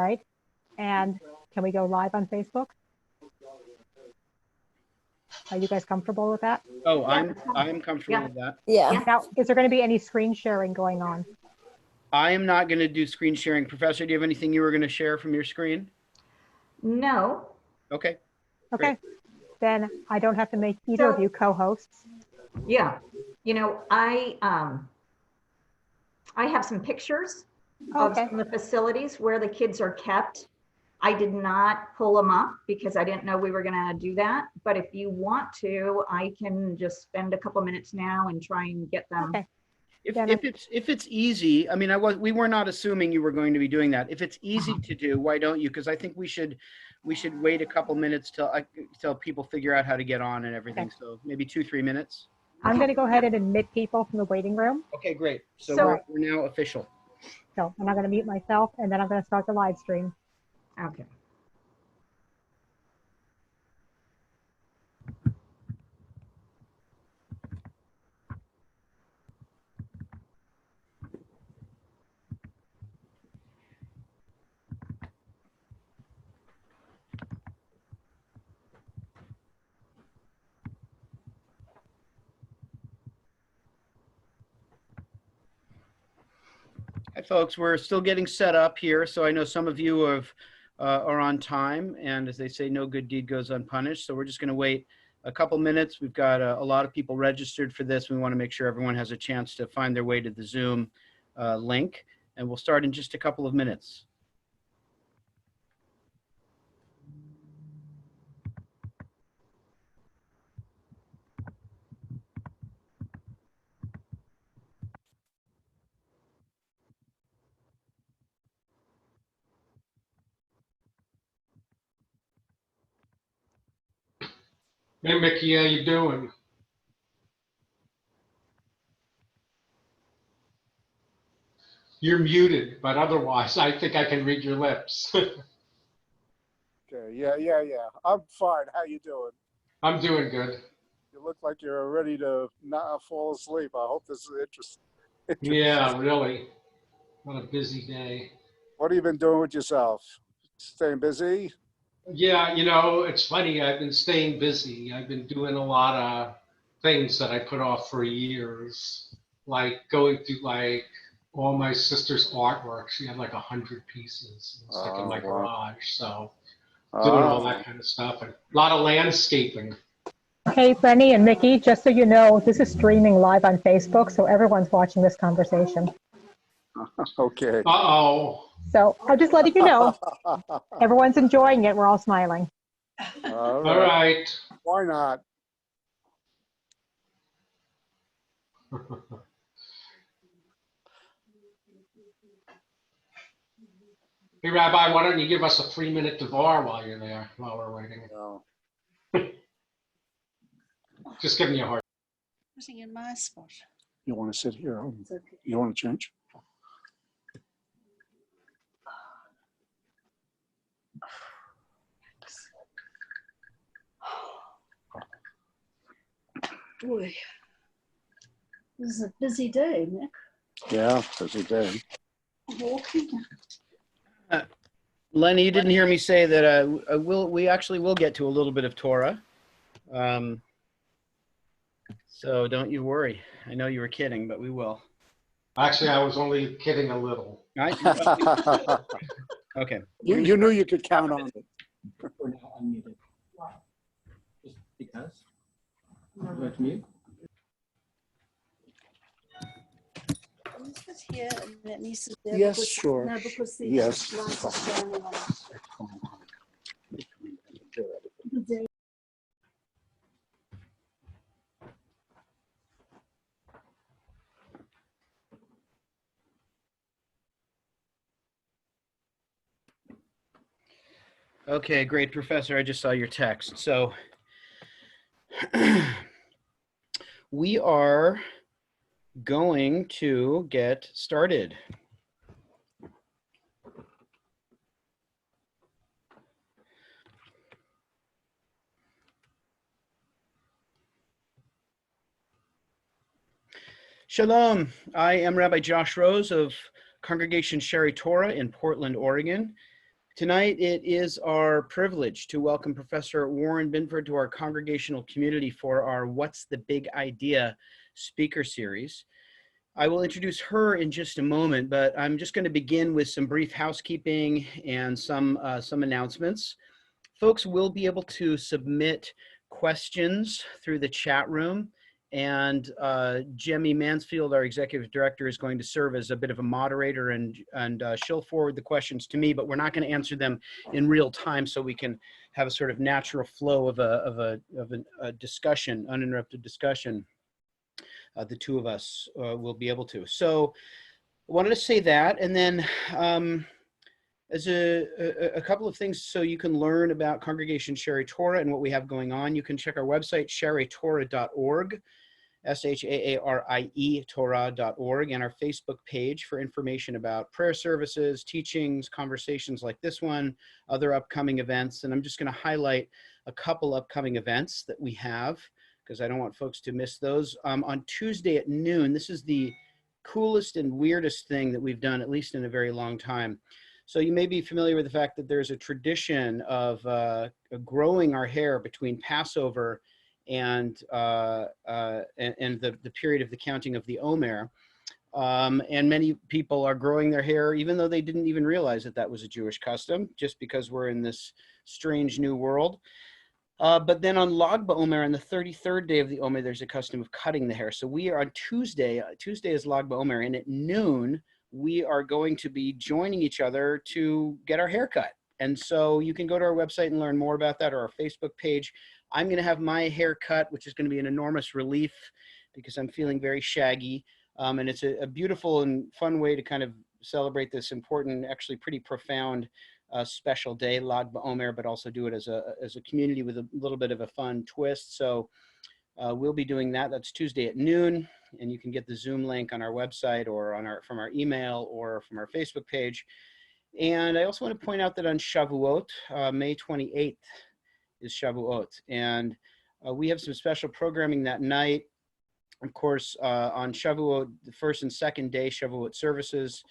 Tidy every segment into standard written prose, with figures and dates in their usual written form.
right? And can we go live on Facebook? Are you guys comfortable with that? Oh, I'm comfortable with that. Yeah. Now, is there going to be any screen sharing going on? I am not going to do screen sharing. Professor, do you have anything you were going to share from your screen? No. Okay. Okay, then I don't have to make either of you co-hosts. Yeah. You know, I have some pictures of Okay. some of the facilities where the kids are kept. I did not pull them up because I didn't know we were going to do that. But if you want to, I can just spend a couple minutes now and try and get them. Okay. If it's easy, I mean, we were not assuming you were going to be doing that. If it's easy to do, why don't you? Because I think we should wait a couple minutes till people figure out how to get on and everything. Okay. So maybe 2-3 minutes. I'm going to go ahead and admit people from the waiting room. Okay, great. So we're now official. So, and I'm going to mute myself, and then I'm going to start the live stream. Okay. Hi, folks. We're still getting set up here, so I know some of you are on time, and as they say, no good deed goes unpunished. So we're just going to wait a couple minutes. We've got a lot of people registered for this. We want to make sure everyone has a chance to find their way to the Zoom link, and we'll start in just a couple of minutes. Hey, Mickey, how you doing? You're muted, but otherwise, I think I can read your lips. Okay, yeah. I'm fine. How you doing? I'm doing good. You look like you're ready to not fall asleep. I hope this is interesting. Yeah, really. What a busy day. What have you been doing with yourself? Staying busy? Yeah, you know, it's funny. I've been staying busy. I've been doing a lot of things that I put off for years, like going through like all my sister's artwork. She had like 100 pieces. It's like in my garage. So doing all that kind of stuff and a lot of landscaping. Hey, Lenny and Mickey, just so you know, this is streaming live on Facebook, so everyone's watching this conversation. Okay. Uh-oh. So I'm just letting you know, everyone's enjoying it. We're all smiling. All right. Why not? Hey, Rabbi, why don't you give us a 3-minute devar while you're there, while we're waiting? No. Just giving you a hard. Sitting in my spot. You want to sit here? You want to change? Boy, this is a busy day, Nick. Yeah, busy day. Walking. Lenny, you didn't hear me say that we actually will get to a little bit of Torah. So don't you worry. I know you were kidding, but we will. Actually, I was only kidding a little. Okay. You knew you could count on it. We're now unmuted. Just because? Would you like to mute? Is it here and that needs to there? Yes, because, sure. No, because the Yes. lights are shining on it. Okay, great, Professor. I just saw your text. So we are going to get started. Shalom. I am Rabbi Joshua Rose of Congregation Shaarie Torah in Portland, Oregon. Tonight, it is our privilege to welcome Professor Warren Binford to our congregational community for our What's the Big Idea speaker series. I will introduce her in just a moment, but I'm just going to begin with some brief housekeeping and some announcements. Folks will be able to submit questions through the chat room, and Jemmy Mansfield, our executive director, is going to serve as a bit of a moderator, and she'll forward the questions to me, but we're not going to answer them in real time, so we can have a sort of natural flow of a discussion, uninterrupted discussion. The two of us will be able to. So I wanted to say that, and then as a couple of things so you can learn about Congregation Shaarie Torah and what we have going on, you can check our website, shaarietorah.org, SHAARIE Torah.org, and our Facebook page for information about prayer services, teachings, conversations like this one, other upcoming events. And I'm just going to highlight a couple upcoming events that we have, because I don't want folks to miss those. On Tuesday at noon, this is the coolest and weirdest thing that we've done, at least in a very long time. So you may be familiar with the fact that there's a tradition of growing our hair between Passover and the period of the counting of the Omer. And many people are growing their hair, even though they didn't even realize that that was a Jewish custom, just because we're in this strange new world. But then on Lag BaOmer, on the 33rd day of the Omer, there's a custom of cutting the hair. So we are on Tuesday. Tuesday is Lag BaOmer, and at noon, we are going to be joining each other to get our hair cut. And so you can go to our website and learn more about that, or our Facebook page. I'm going to have my hair cut, which is going to be an enormous relief because I'm feeling very shaggy. And it's a beautiful and fun way to kind of celebrate this important, actually pretty profound special day, Lag BaOmer, but also do it as a community with a little bit of a fun twist. So we'll be doing that. That's Tuesday at noon, and you can get the Zoom link on our website or on from our email or from our Facebook page. And I also want to point out that on Shavuot, May 28th is Shavuot, and we have some special programming that night. Of course, on Shavuot, the first and second day Shavuot services,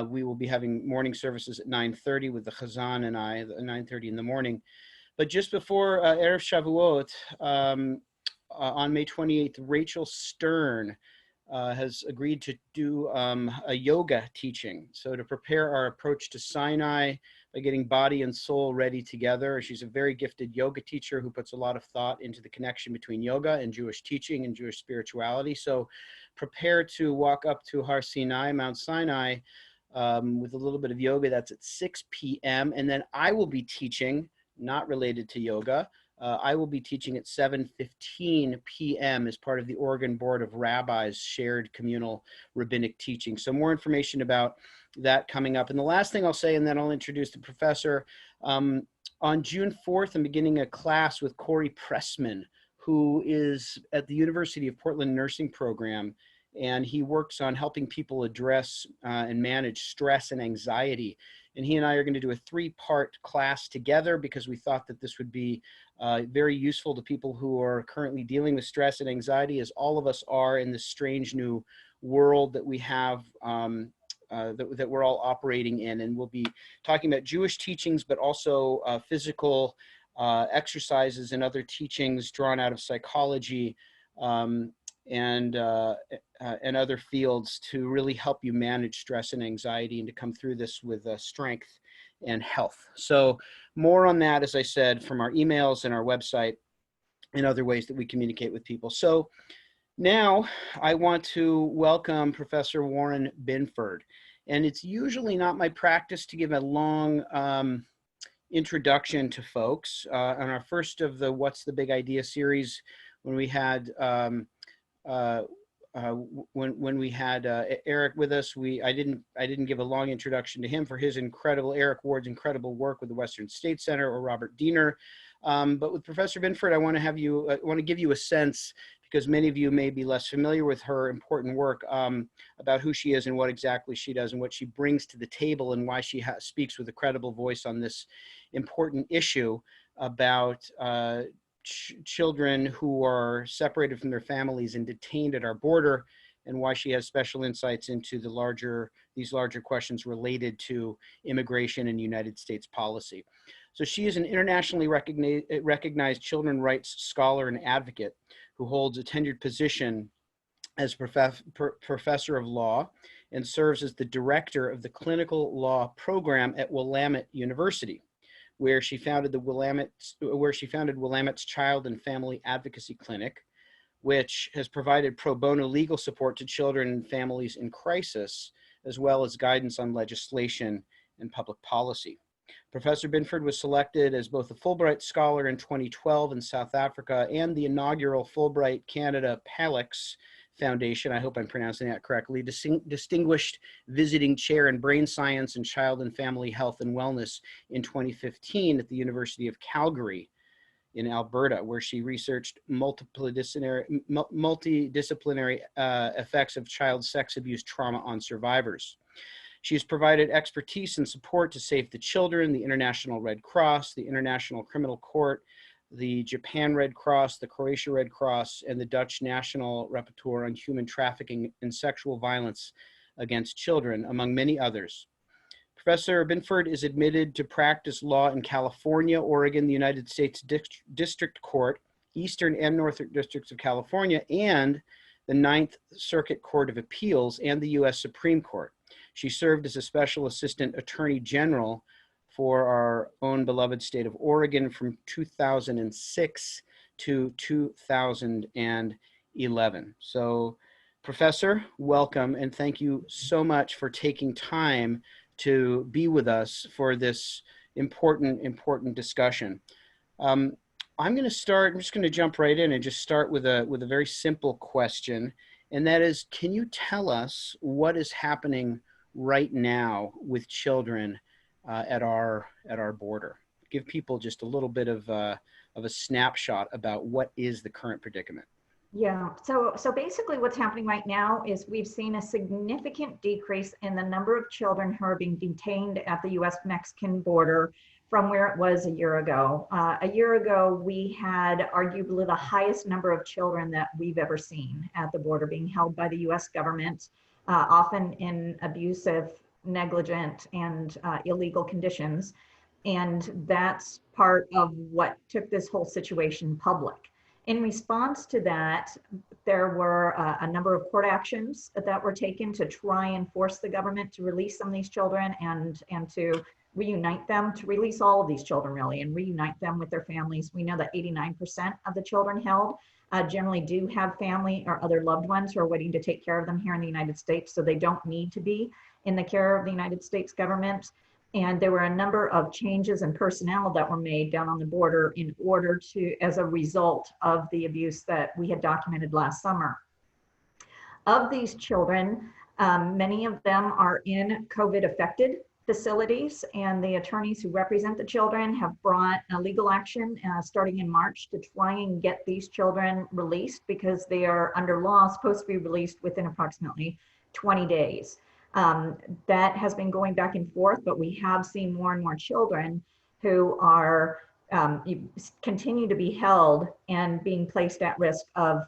we will be having morning services at 9:30 with the Chazan and I, at 9:30 in the morning. But just before Erev Shavuot, on May 28th, Rachel Stern has agreed to do a yoga teaching. So to prepare our approach to Sinai by getting body and soul ready together. She's a very gifted yoga teacher who puts a lot of thought into the connection between yoga and Jewish teaching and Jewish spirituality. So prepare to walk up to Har Sinai, Mount Sinai, with a little bit of yoga. That's at 6 p.m. And then I will be teaching, not related to yoga. I will be teaching at 7:15 p.m. as part of the Oregon Board of Rabbis shared communal rabbinic teaching. So more information about that coming up. And the last thing I'll say, and then I'll introduce the professor, on June 4th, I'm beginning a class with Corey Pressman, who is at the University of Portland Nursing Program, and he works on helping people address and manage stress and anxiety. And he and I are going to do a 3-part class together because we thought that this would be very useful to people who are currently dealing with stress and anxiety, as all of us are in this strange new world that we have, that we're all operating in. And we'll be talking about Jewish teachings, but also physical exercises and other teachings drawn out of psychology and other fields to really help you manage stress and anxiety and to come through this with strength and health. So more on that, as I said, from our emails and our website and other ways that we communicate with people. So now I want to welcome Professor Warren Binford. And it's usually not my practice to give a long introduction to folks. On our first of the What's the Big Idea series, when we had Eric with us, I didn't give a long introduction to him for his Eric Ward's incredible work with the Western State Center, or Robert Diener. But with Professor Binford, I want to give you a sense, because many of you may be less familiar with her important work, about who she is and what exactly she does and what she brings to the table and why she speaks with a credible voice on this important issue about children who are separated from their families and detained at our border, and why she has special insights into these larger questions related to immigration and United States policy. So she is an internationally recognized children's rights scholar and advocate who holds a tenured position as professor of law and serves as the director of the clinical law program at Willamette University, where she founded Willamette's Child and Family Advocacy Clinic, which has provided pro bono legal support to children and families in crisis, as well as guidance on legislation and public policy. Professor Binford was selected as both a Fulbright Scholar in 2012 in South Africa and the inaugural Fulbright Canada Palix Foundation, I hope I'm pronouncing that correctly, Distinguished Visiting Chair in Brain Science and Child and Family Health and Wellness in 2015 at the University of Calgary in Alberta, where she researched multidisciplinary effects of child sex abuse trauma on survivors. She has provided expertise and support to Save the Children, the International Red Cross, the International Criminal Court, the Japan Red Cross, the Croatia Red Cross, and the Dutch National Rapporteur on Human Trafficking and Sexual Violence Against Children, among many others. Professor Binford is admitted to practice law in California, Oregon, the United States District Court, Eastern and Northern Districts of California, and the Ninth Circuit Court of Appeals and the U.S. Supreme Court. She served as a Special Assistant Attorney General for our own beloved state of Oregon from 2006 to 2011. So, Professor, welcome, and thank you so much for taking time to be with us for this important discussion. I'm just going to jump right in and just start with a very simple question, and that is, can you tell us what is happening right now with children at our border? Give people just a little bit of a snapshot about what is the current predicament. Yeah, so basically what's happening right now is we've seen a significant decrease in the number of children who are being detained at the US-Mexican border from where it was a year ago. A year ago, we had arguably the highest number of children that we've ever seen at the border being held by the US government, often in abusive, negligent, and illegal conditions. And that's part of what took this whole situation public. In response to that, there were a number of court actions that were taken to try and force the government to release some of these children and to reunite them, to release all of these children really, and reunite them with their families. We know that 89% of the children held generally do have family or other loved ones who are waiting to take care of them here in the United States, so they don't need to be in the care of the United States government. And there were a number of changes in personnel that were made down on the border in order to, as a result of the abuse that we had documented last summer. Of these children, many of them are in COVID-affected facilities, and the attorneys who represent the children have brought a legal action starting in March to try and get these children released, because they are under law supposed to be released within approximately 20 days. That has been going back and forth, but we have seen more and more children who are continue to be held and being placed at risk of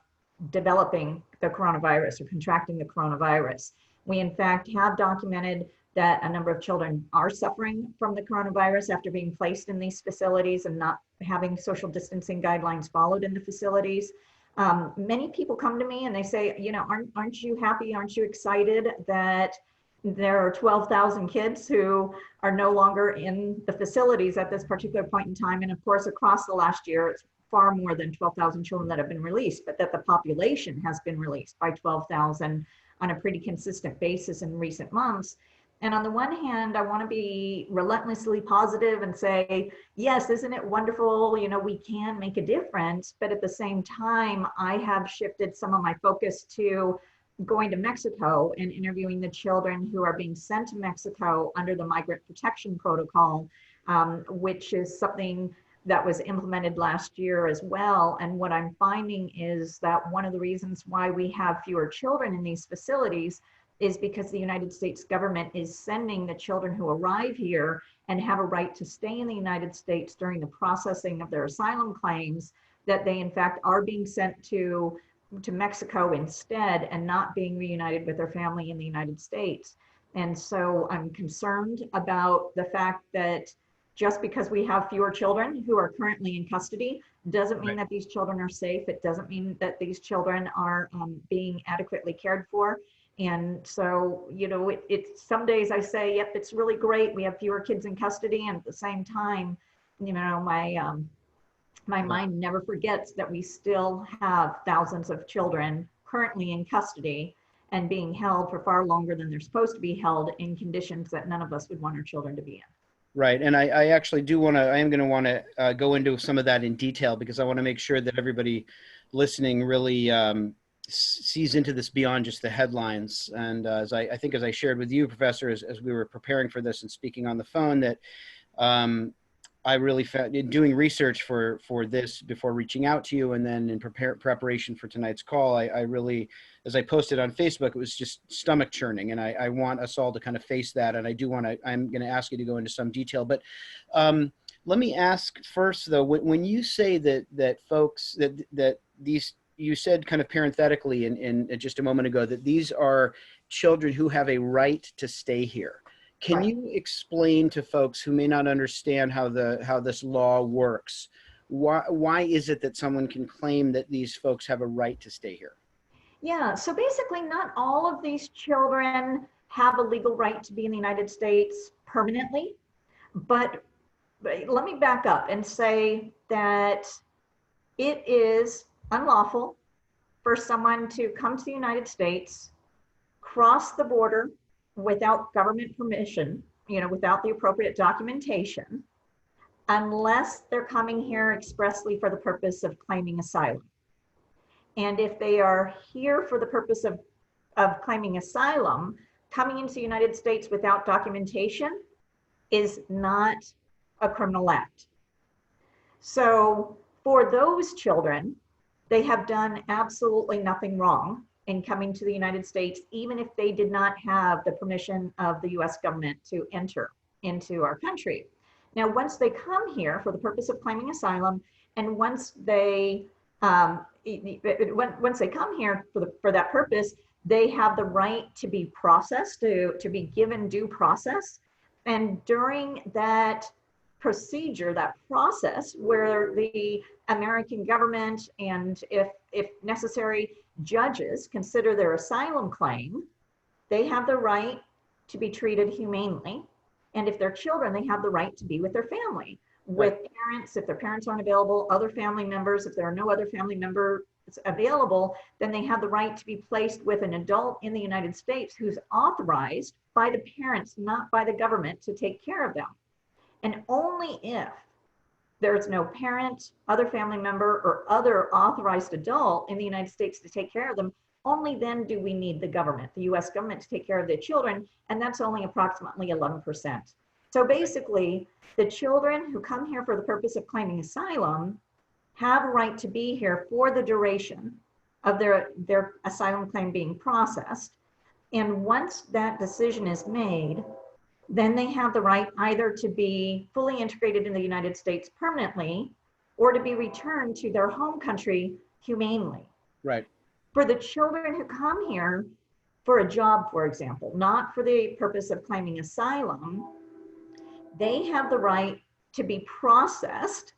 developing the coronavirus or contracting the coronavirus. We in fact have documented that a number of children are suffering from the coronavirus after being placed in these facilities and not having social distancing guidelines followed in the facilities. Many people come to me and they say, you know, aren't you happy? Aren't you excited that there are 12,000 kids who are no longer in the facilities at this particular point in time? And of course, across the last year, it's far more than 12,000 children that have been released, but that the population has been released by 12,000 on a pretty consistent basis in recent months. And on the one hand, I want to be relentlessly positive and say, yes, isn't it wonderful? You know, we can make a difference. But at the same time, I have shifted some of my focus to going to Mexico and interviewing the children who are being sent to Mexico under the Migrant Protection Protocol, which is something that was implemented last year as well. And what I'm finding is that one of the reasons why we have fewer children in these facilities is because the United States government is sending the children who arrive here and have a right to stay in the United States during the processing of their asylum claims, that they in fact are being sent to to Mexico instead and not being reunited with their family in the United States. And so I'm concerned about the fact that just because we have fewer children who are currently in custody doesn't mean that these children are safe. It doesn't mean that these children are being adequately cared for. And so, you know, it's some days I say, yep, it's really great. We have fewer kids in custody. And at the same time, you know, my mind never forgets that we still have thousands of children currently in custody and being held for far longer than they're supposed to be held in conditions that none of us would want our children to be in. Right. And I actually do want to, I am going to want to go into some of that in detail, because I want to make sure that everybody listening really sees into this beyond just the headlines. And as I think, as I shared with you, Professor, as we were preparing for this and speaking on the phone, that I really found in doing research for this before reaching out to you, and then in preparation for tonight's call, I really, as I posted on Facebook, it was just stomach churning, and I want us all to kind of face that. And I do want to, I'm going to ask you to go into some detail, but let me ask first though, when you say that folks, that these, you said kind of parenthetically in just a moment ago, that these are children who have a right to stay here. Can you explain to folks who may not understand how this law works, why is it that someone can claim that these folks have a right to stay here? Yeah, so basically not all of these children have a legal right to be in the United States permanently, but let me back up and say that it is unlawful for someone to come to the United States, cross the border without government permission, you know, without the appropriate documentation, unless they're coming here expressly for the purpose of claiming asylum. And if they are here for the purpose of claiming asylum, coming into the United States without documentation is not a criminal act. So for those children, they have done absolutely nothing wrong in coming to the United States, even if they did not have the permission of the US government to enter into our country. Now, once they come here for the purpose of claiming asylum, and once they come here for that purpose, they have the right to be processed, to be given due process. And during that procedure, that process where the American government and if necessary, judges consider their asylum claim, they have the right to be treated humanely. And if they're children, they have the right to be with their family, with parents. If their parents aren't available, other family members. If there are no other family members available, then they have the right to be placed with an adult in the United States who's authorized by the parents, not by the government, to take care of them. And only if there's no parent, other family member, or other authorized adult in the United States to take care of them, only then do we need the government, the US government, to take care of the children, and that's only approximately 11%. So basically, the children who come here for the purpose of claiming asylum have a right to be here for the duration of their asylum claim being processed. And once that decision is made, then they have the right either to be fully integrated in the United States permanently or to be returned to their home country humanely. Right. For the children who come here for a job, for example, not for the purpose of claiming asylum, they have the right to be processed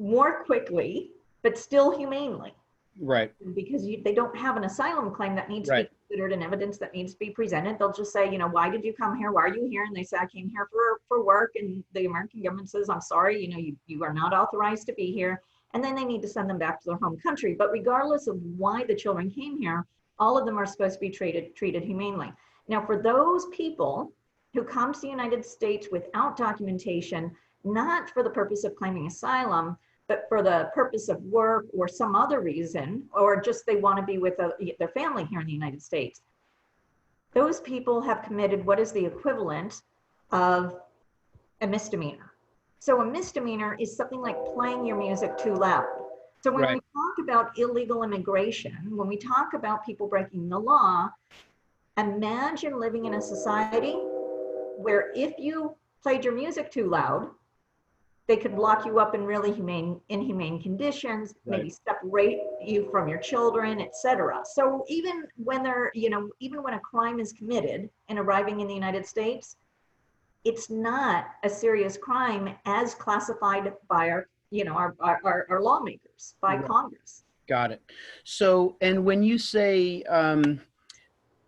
more quickly, but still humanely. Right. Because they don't have an asylum claim that needs to be considered and evidence that needs to be presented. They'll just say, you know, why did you come here? Why are you here? And they say, I came here for work. And the American government says, I'm sorry, you know, you are not authorized to be here. And then they need to send them back to their home country. But regardless of why the children came here, all of them are supposed to be treated humanely. Now, for those people who come to the United States without documentation, not for the purpose of claiming asylum, but for the purpose of work or some other reason, or just they want to be with their family here in the United States, those people have committed what is the equivalent of a misdemeanor. So a misdemeanor is something like playing your music too loud. So when we talk about illegal immigration, when we talk about people breaking the law, imagine living in a society where if you played your music too loud, They could lock you up in really inhumane conditions, Right. maybe separate you from your children, etc. So even when even when a crime is committed and arriving in the United States, it's not a serious crime as classified by our lawmakers, by Right. Congress. Got it. So, and when you say,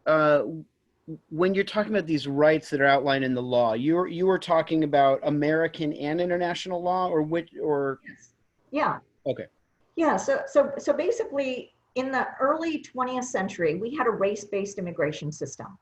uh, when you're talking about these rights that are outlined in the law, you were talking about American and international law, or which, or Yes. Yeah. okay, Yeah. So basically, in the early 20th century, we had a race-based immigration system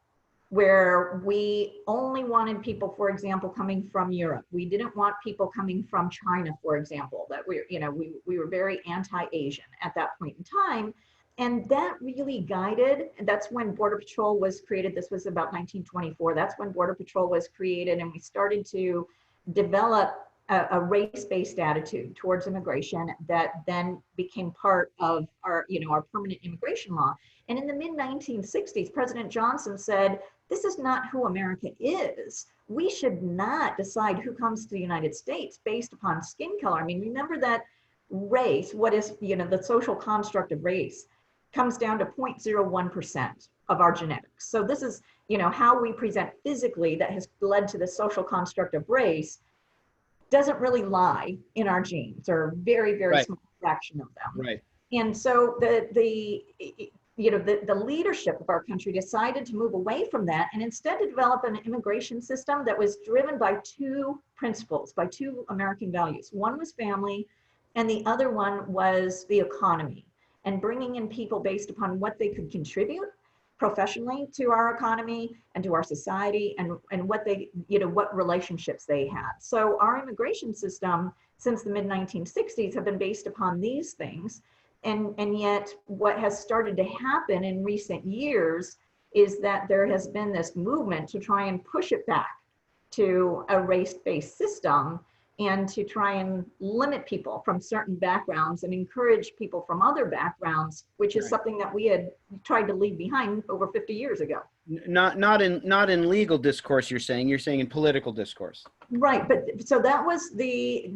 where we only wanted people, for example, coming from Europe. We didn't want people coming from China, for example, that we were very anti-Asian at that point in time. And that really guided, and that's when Border Patrol was created. This was about 1924. That's when Border Patrol was created, and we started to develop a race-based attitude towards immigration that then became part of our permanent immigration law. And in the mid-1960s, President Johnson said, this is not who America is. We should not decide who comes to the United States based upon skin color. I mean, remember that race, what is, the social construct of race, comes down to 0.01% of our genetics. So this is, how we present physically that has led to the social construct of race doesn't really lie in our genes, or very, very Right. small fraction of them. Right. And so the leadership of our country decided to move away from that and instead to develop an immigration system that was driven by two principles, by two American values. One was family, and the other one was the economy, and bringing in people based upon what they could contribute professionally to our economy and to our society, and what what relationships they had. So our immigration system since the mid-1960s have been based upon these things. And yet what has started to happen in recent years is that there has been this movement to try and push it back to a race-based system, and to try and limit people from certain backgrounds and encourage people from other backgrounds, which is Right. something that we had tried to leave behind over 50 years ago. Not in legal discourse, you're saying in political discourse. Right, but so that was the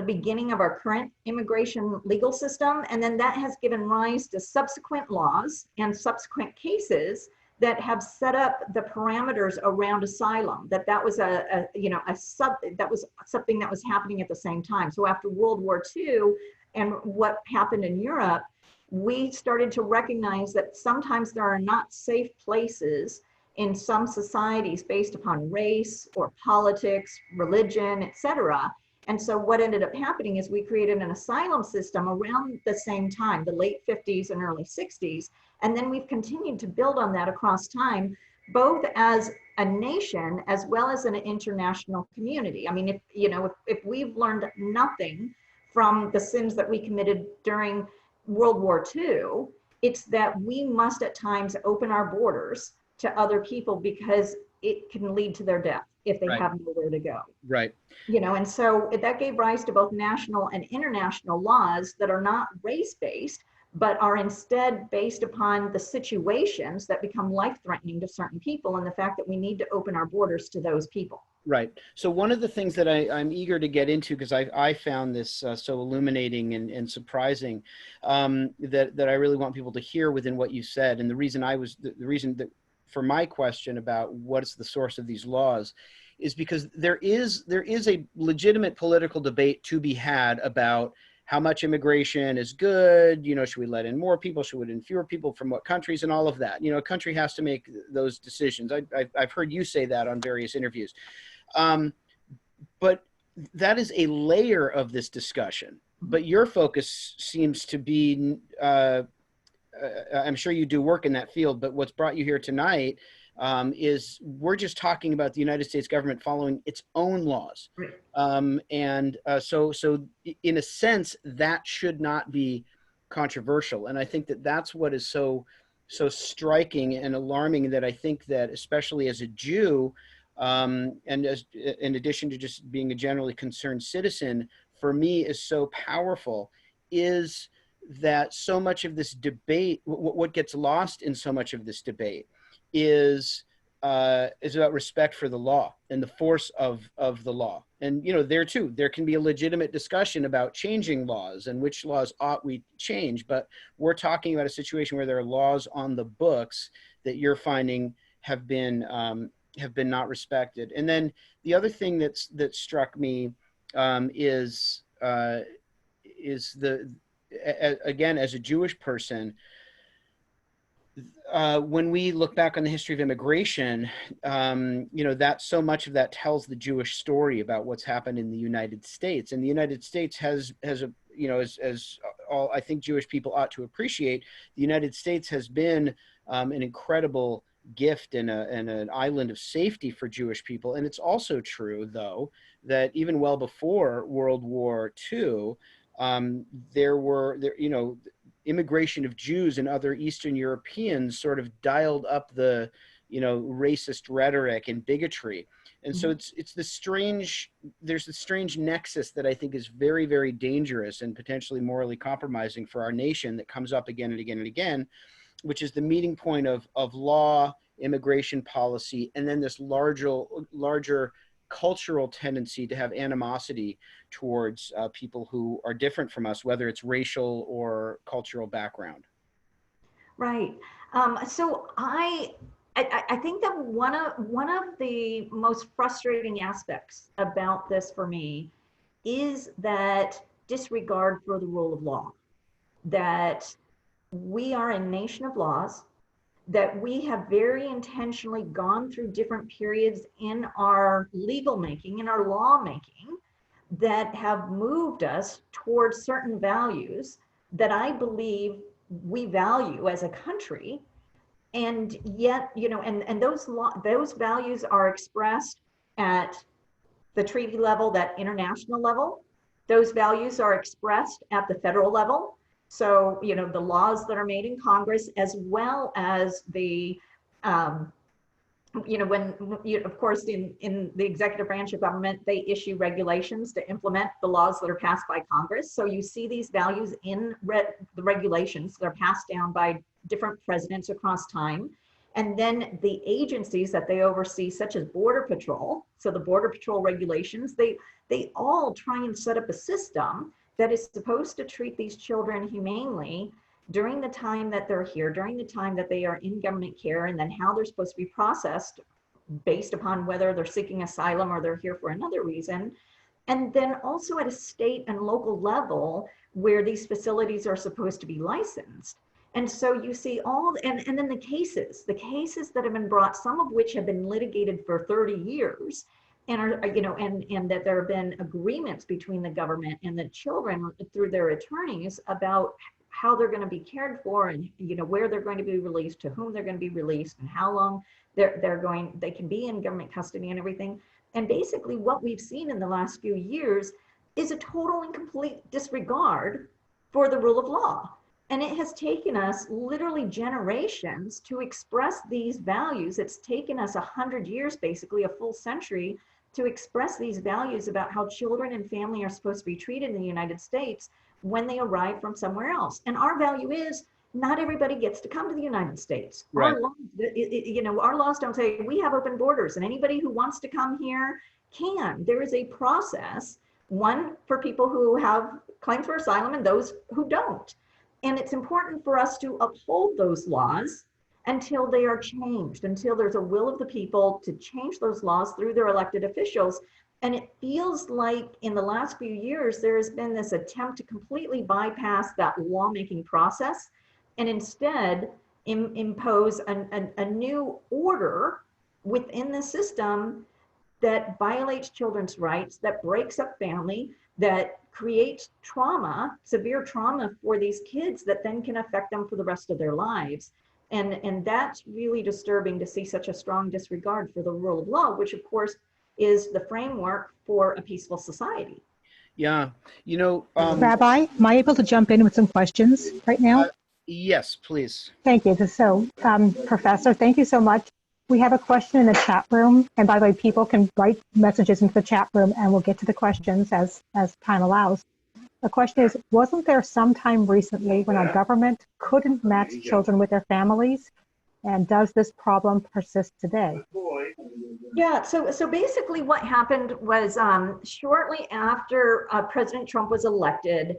beginning of our current immigration legal system, and then that has given rise to subsequent laws and subsequent cases that have set up the parameters around asylum. That was that was something that was happening at the same time. So after World War II and what happened in Europe, we started to recognize that sometimes there are not safe places in some societies based upon race or politics, religion, etc. And so what ended up happening is we created an asylum system around the same time, the late 50s and early 60s. And then we've continued to build on that across time, both as a nation as well as an international community. I mean, if we've learned nothing from the sins that we committed during World War II, it's that we must at times open our borders to other people, because it can lead to their death if they Right. have nowhere to go. Right. And so that gave rise to both national and international laws that are not race-based, but are instead based upon the situations that become life-threatening to certain people, and the fact that we need to open our borders to those people. Right. So one of the things that I'm eager to get into, because I found this so illuminating and surprising, that I really want people to hear within what you said, and the reason the reason that for my question about what is the source of these laws is because there is a legitimate political debate to be had about how much immigration is good. Should we let in more people? Should we let in fewer people? From what countries? And all of that. A country has to make those decisions. I've heard you say that on various interviews. But that is a layer of this discussion. But your focus seems to be, I'm sure you do work in that field, but what's brought you here tonight is we're just talking about the United States government following its own laws. So in a sense, that should not be controversial. And I think that that's what is so striking and alarming, that I think that especially as a Jew, and as in addition to just being a generally concerned citizen, for me is so powerful, is that so much of this debate, what gets lost in so much of this debate is about respect for the law and the force of the law. And, there too, there can be a legitimate discussion about changing laws and which laws ought we change. But we're talking about a situation where there are laws on the books that you're finding have been not respected. And then the other thing that struck me is again, as a Jewish person, when we look back on the history of immigration, that so much of that tells the Jewish story about what's happened in the United States. And the United States has a, as all I think Jewish people ought to appreciate, the United States has been an incredible gift and an island of safety for Jewish people. And it's also true, though, that even well before World War II, immigration of Jews and other Eastern Europeans sort of dialed up the, racist rhetoric and bigotry. And so there's this strange nexus that I think is very, very dangerous and potentially morally compromising for our nation that comes up again and again and again, which is the meeting point of law, immigration policy, and then this larger cultural tendency to have animosity towards people who are different from us, whether it's racial or cultural background. Right. So I think that one of the most frustrating aspects about this for me is that disregard for the rule of law, that we are a nation of laws, that we have very intentionally gone through different periods in our legal making, in our law making, that have moved us towards certain values that I believe we value as a country. And yet, and those values are expressed at the treaty level, that international level. Those values are expressed at the federal level. So, the laws that are made in Congress, as well as the, of course, in the executive branch of government, they issue regulations to implement the laws that are passed by Congress. So you see these values in the regulations that are passed down by different presidents across time. And then the agencies that they oversee, such as Border Patrol, so the Border Patrol regulations, they all try and set up a system that is supposed to treat these children humanely during the time that they're here, during the time that they are in government care, and then how they're supposed to be processed based upon whether they're seeking asylum or they're here for another reason. And then also at a state and local level where these facilities are supposed to be licensed. And so you see and then the cases that have been brought, some of which have been litigated for 30 years, and are, and that there have been agreements between the government and the children through their attorneys about how they're going to be cared for, and where they're going to be released, to whom they're going to be released, and how long they can be in government custody and everything. And basically what we've seen in the last few years is a total and complete disregard for the rule of law. And it has taken us literally generations to express these values. It's taken us 100 years, basically a full century, to express these values about how children and family are supposed to be treated in the United States when they arrive from somewhere else. And our value is not everybody gets to come to the United States. Right. Our laws don't say we have open borders and anybody who wants to come here can. There is a process, one for people who have claims for asylum and those who don't. And it's important for us to uphold those laws until they are changed, until there's a will of the people to change those laws through their elected officials. And it feels like in the last few years, there has been this attempt to completely bypass that lawmaking process and instead impose a new order within the system that violates children's rights, that breaks up family, that creates trauma, severe trauma for these kids that then can affect them for the rest of their lives. And that's really disturbing to see such a strong disregard for the rule of law, which of course is the framework for a peaceful society. Yeah, Rabbi, am I able to jump in with some questions right now? Yes, please. Thank you. So, Professor, thank you so much. We have a question in the chat room, and by the way, people can write messages into the chat room, and we'll get to the questions as time allows. The question is, wasn't there some time recently when our government couldn't match children with their families? And does this problem persist today? Yeah, so basically what happened was shortly after President Trump was elected,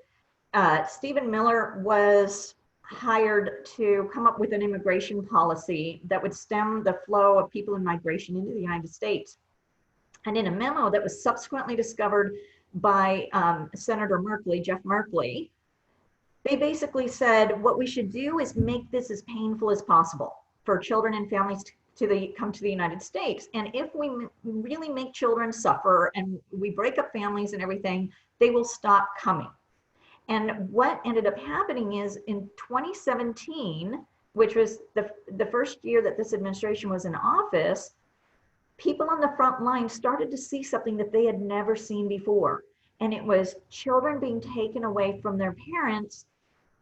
Stephen Miller was hired to come up with an immigration policy that would stem the flow of people in migration into the United States. And in a memo that was subsequently discovered by Senator Merkley, Jeff Merkley, they basically said what we should do is make this as painful as possible for children and families to come to the United States. And if we really make children suffer and we break up families and everything, they will stop coming. And what ended up happening is in 2017, which was the first year that this administration was in office, people on the front line started to see something that they had never seen before. And it was children being taken away from their parents,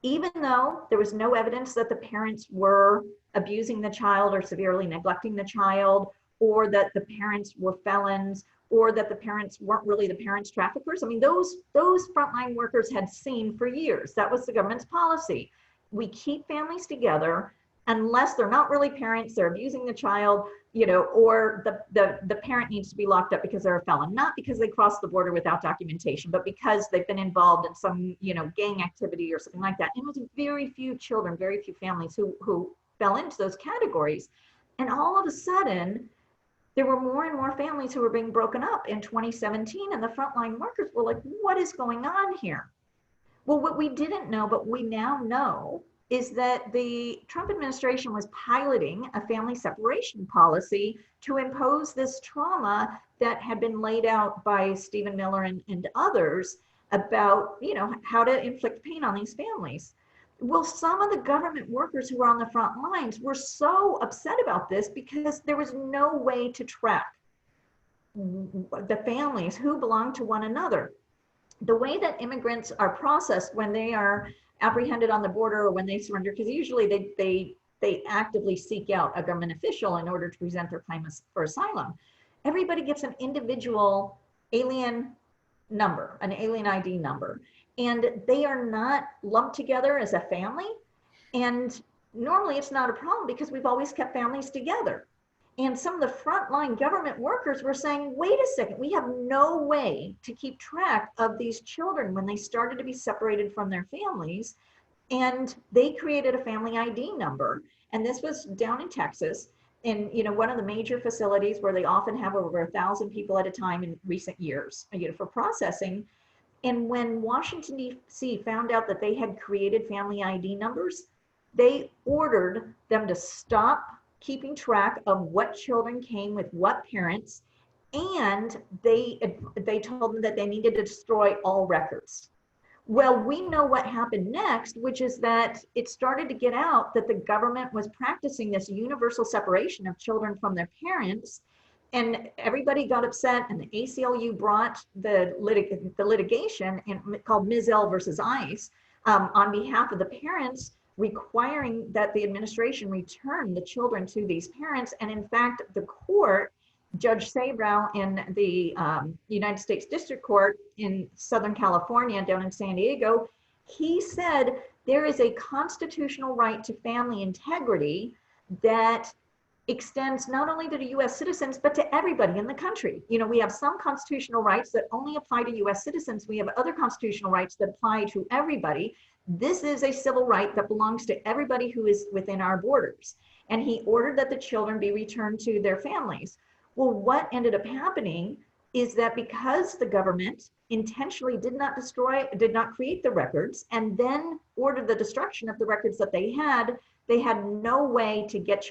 even though there was no evidence that the parents were abusing the child or severely neglecting the child, or that the parents were felons, or that the parents weren't really the parents traffickers. I mean, those frontline workers had seen for years. That was the government's policy. We keep families together unless they're not really parents, they're abusing the child, or the parent needs to be locked up because they're a felon, not because they crossed the border without documentation, but because they've been involved in some, gang activity or something like that. And it was very few children, very few families who fell into those categories. And all of a sudden, there were more and more families who were being broken up in 2017, and the frontline workers were like, what is going on here? Well, what we didn't know, but we now know, is that the Trump administration was piloting a family separation policy to impose this trauma that had been laid out by Stephen Miller and others about, how to inflict pain on these families. Well, some of the government workers who were on the front lines were so upset about this because there was no way to track the families who belonged to one another. The way that immigrants are processed when they are apprehended on the border or when they surrender, because usually they actively seek out a government official in order to present their claim for asylum. Everybody gets an individual alien number, an alien ID number, and they are not lumped together as a family. And normally it's not a problem because we've always kept families together. And some of the frontline government workers were saying, wait a second, we have no way to keep track of these children when they started to be separated from their families. And they created a family ID number. And this was down in Texas, in one of the major facilities where they often have over 1,000 people at a time in recent years, for processing. And when Washington, D.C. found out that they had created family ID numbers, they ordered them to stop keeping track of what children came with what parents, and they told them that they needed to destroy all records. Well, we know what happened next, which is that it started to get out that the government was practicing this universal separation of children from their parents, and everybody got upset, and the ACLU brought the litigation called Mizell versus ICE on behalf of the parents, requiring that the administration return the children to these parents. And in fact, the court, Judge Sabrow in the United States District Court in Southern California, down in San Diego, he said there is a constitutional right to family integrity that extends not only to US citizens, but to everybody in the country. We have some constitutional rights that only apply to US citizens. We have other constitutional rights that apply to everybody. This is a civil right that belongs to everybody who is within our borders. And he ordered that the children be returned to their families. Well, what ended up happening is that because the government intentionally did not create the records, and then ordered the destruction of the records that they had no way to get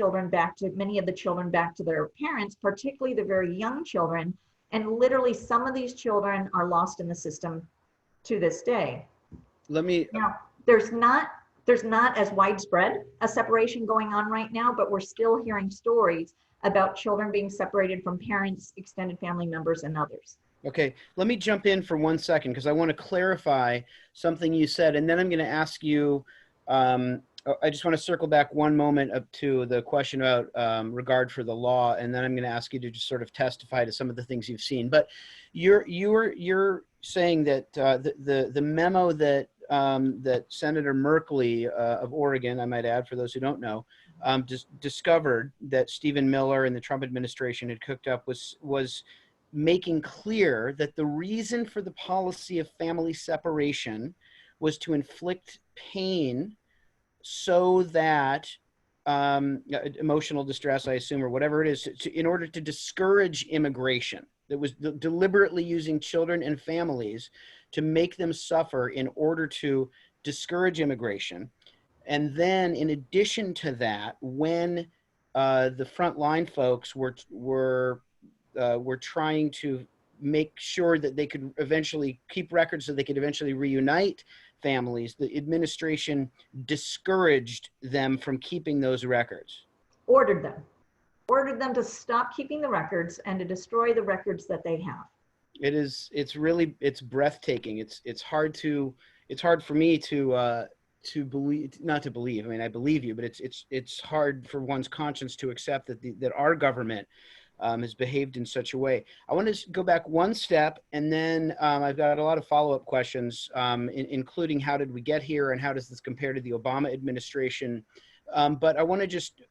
many of the children back to their parents, particularly the very young children. And literally some of these children are lost in the system to this day. Now, there's not as widespread a separation going on right now, but we're still hearing stories about children being separated from parents, extended family members, and others. Okay, let me jump in for 1 second because I want to clarify something you said, and then I'm going to ask you, I just want to circle back one moment up to the question about regard for the law, and then I'm going to ask you to just sort of testify to some of the things you've seen. But you're saying that the memo that that Senator Merkley of Oregon, I might add for those who don't know, discovered that Stephen Miller and the Trump administration had cooked up was making clear that the reason for the policy of family separation was to inflict pain so that emotional distress, I assume, or whatever it is, in order to discourage immigration. That was deliberately using children and families to make them suffer in order to discourage immigration. And then in addition to that, when the frontline folks were trying to make sure that they could eventually keep records so they could eventually reunite families, the administration discouraged them from keeping those records. Ordered them to stop keeping the records and to destroy the records that they have. It's breathtaking. It's hard for me to believe, not to believe. I mean, I believe you, but it's hard for one's conscience to accept that our government has behaved in such a way. I want to go back one step, and then I've got a lot of follow-up questions, including how did we get here and how does this compare to the Obama administration. But I want to just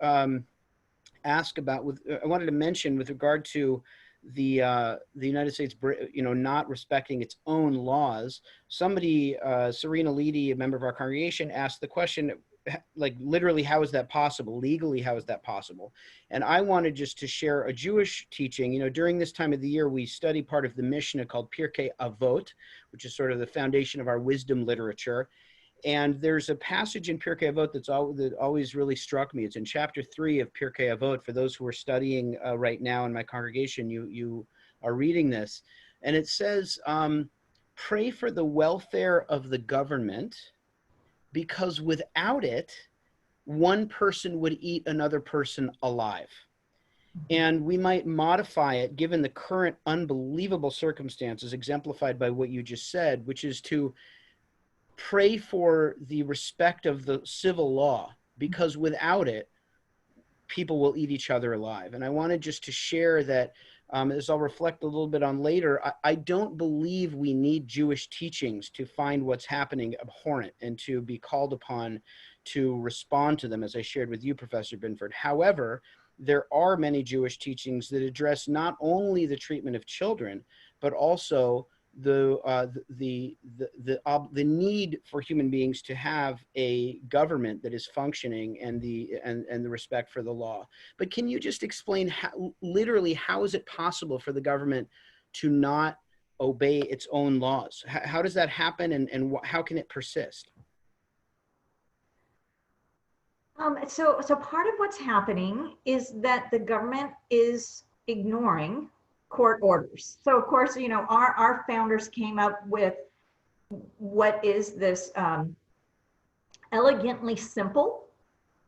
ask about, I wanted to mention with regard to the United States, not respecting its own laws. Somebody, Serena Leedy, a member of our congregation, asked the question, like, literally, how is that possible? Legally, how is that possible? And I wanted just to share a Jewish teaching. During this time of the year, we study part of the Mishnah called Pirkei Avot, which is sort of the foundation of our wisdom literature. And there's a passage in Pirkei Avot that always really struck me. It's in chapter 3 of Pirkei Avot. For those who are studying right now in my congregation, you are reading this. And it says, pray for the welfare of the government, because without it, one person would eat another person alive. And we might modify it given the current unbelievable circumstances exemplified by what you just said, which is to pray for the respect of the civil law, because without it, people will eat each other alive. And I wanted just to share that, as I'll reflect a little bit on later, I don't believe we need Jewish teachings to find what's happening abhorrent and to be called upon to respond to them, as I shared with you, Professor Binford. However, there are many Jewish teachings that address not only the treatment of children, but also the need for human beings to have a government that is functioning and the respect for the law. But can you just explain literally how is it possible for the government to not obey its own laws? How does that happen, and how can it persist? So part of what's happening is that the government is ignoring court orders. So of course, our founders came up with what is this elegantly simple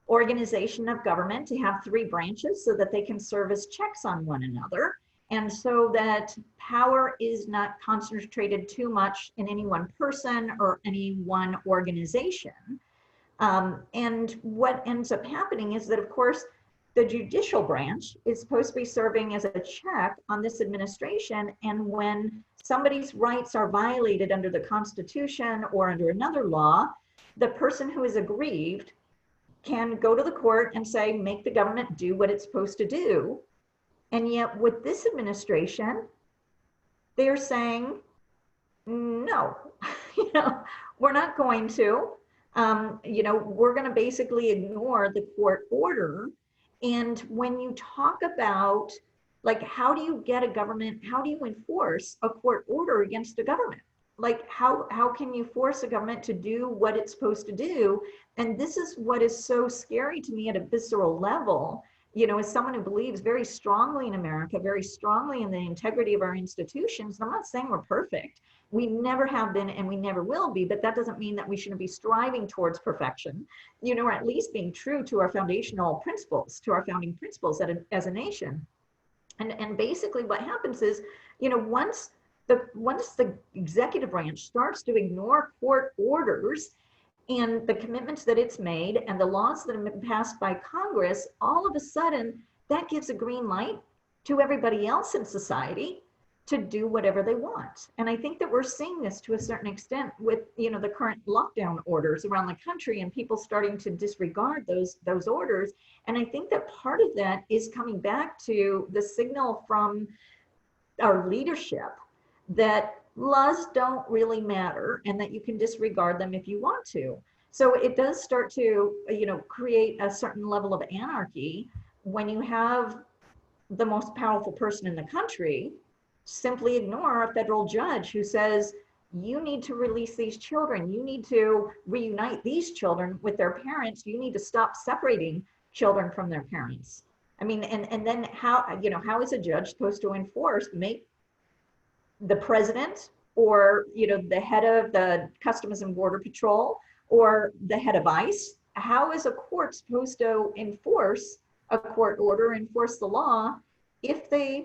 organization of government to have 3 branches so that they can serve as checks on one another, and so that power is not concentrated too much in any one person or any one organization. And what ends up happening is that, of course, the judicial branch is supposed to be serving as a check on this administration. And when somebody's rights are violated under the Constitution or under another law, the person who is aggrieved can go to the court and say, make the government do what it's supposed to do. And yet with this administration, they're saying, no, we're not going to. We're going to basically ignore the court order. And when you talk about, like, how do you get a government, how do you enforce a court order against a government? Like, how can you force a government to do what it's supposed to do? And this is what is so scary to me at a visceral level, as someone who believes very strongly in America, very strongly in the integrity of our institutions. And I'm not saying we're perfect. We never have been and we never will be, but that doesn't mean that we shouldn't be striving towards perfection, or at least being true to our foundational principles, to our founding principles as a nation. And basically what happens is, once the executive branch starts to ignore court orders and the commitments that it's made and the laws that have been passed by Congress, all of a sudden that gives a green light to everybody else in society to do whatever they want. And I think that we're seeing this to a certain extent with, you know, the current lockdown orders around the country and people starting to disregard those orders. And I think that part of that is coming back to the signal from our leadership that laws don't really matter and that you can disregard them if you want to. So it does start to, you know, create a certain level of anarchy when you have the most powerful person in the country simply ignore a federal judge who says, you need to release these children. You need to reunite these children with their parents. You need to stop separating children from their parents. I mean, and then how, you know, how is a judge supposed to enforce, make the president or, you know, the head of the Customs and Border Patrol or the head of ICE? How is a court supposed to enforce a court order, enforce the law, if the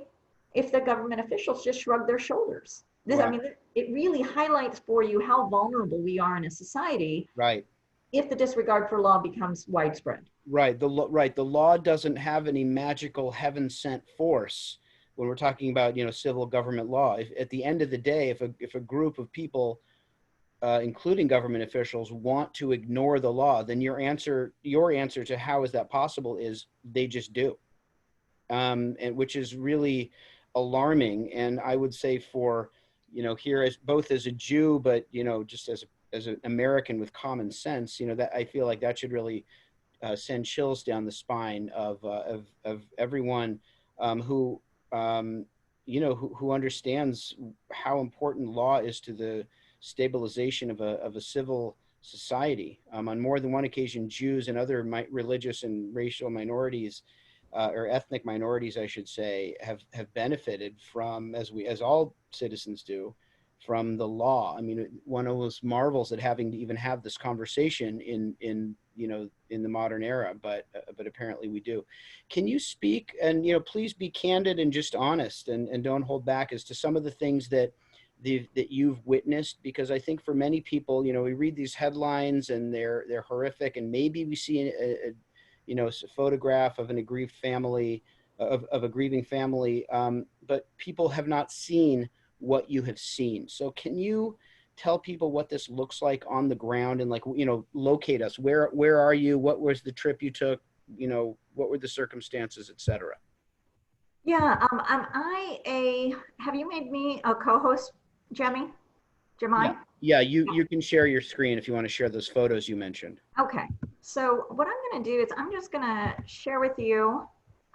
government officials just shrug their shoulders? This, Right. I mean, it really highlights for you how vulnerable we are in a society. Right. If the disregard for law becomes widespread. Right. The law doesn't have any magical heaven-sent force when we're talking about, you know, civil government law. If at the end of the day, if a group of people, including government officials, want to ignore the law, then your answer to how is that possible is they just do, and which is really alarming. And I would say for, you know, here as both as a Jew, but, you know, just as an American with common sense, you know, that I feel like that should really send chills down the spine of everyone who you know, who understands how important law is to the stabilization of a civil society. On more than one occasion, Jews and other religious and racial minorities, or ethnic minorities, I should say, have benefited from, as all citizens do, from the law. I mean, one almost marvels at having to even have this conversation in you know, in the modern era, but apparently we do. Can you speak, and, you know, please be candid and just honest, and don't hold back as to some of the things that you've witnessed? Because I think for many people, you know, we read these headlines and they're horrific, and maybe we see a you know, a photograph of an aggrieved family, of a grieving family, but people have not seen what you have seen. So can you tell people what this looks like on the ground, and, like, you know, locate us? Where are you? What was the trip you took? You know, what were the circumstances, etc.? Yeah, have you made me a co-host, Jemmy? Jemai? Yeah, you can share your screen if you want to share those photos you mentioned. Okay, so what I'm going to do is I'm just going to share with you.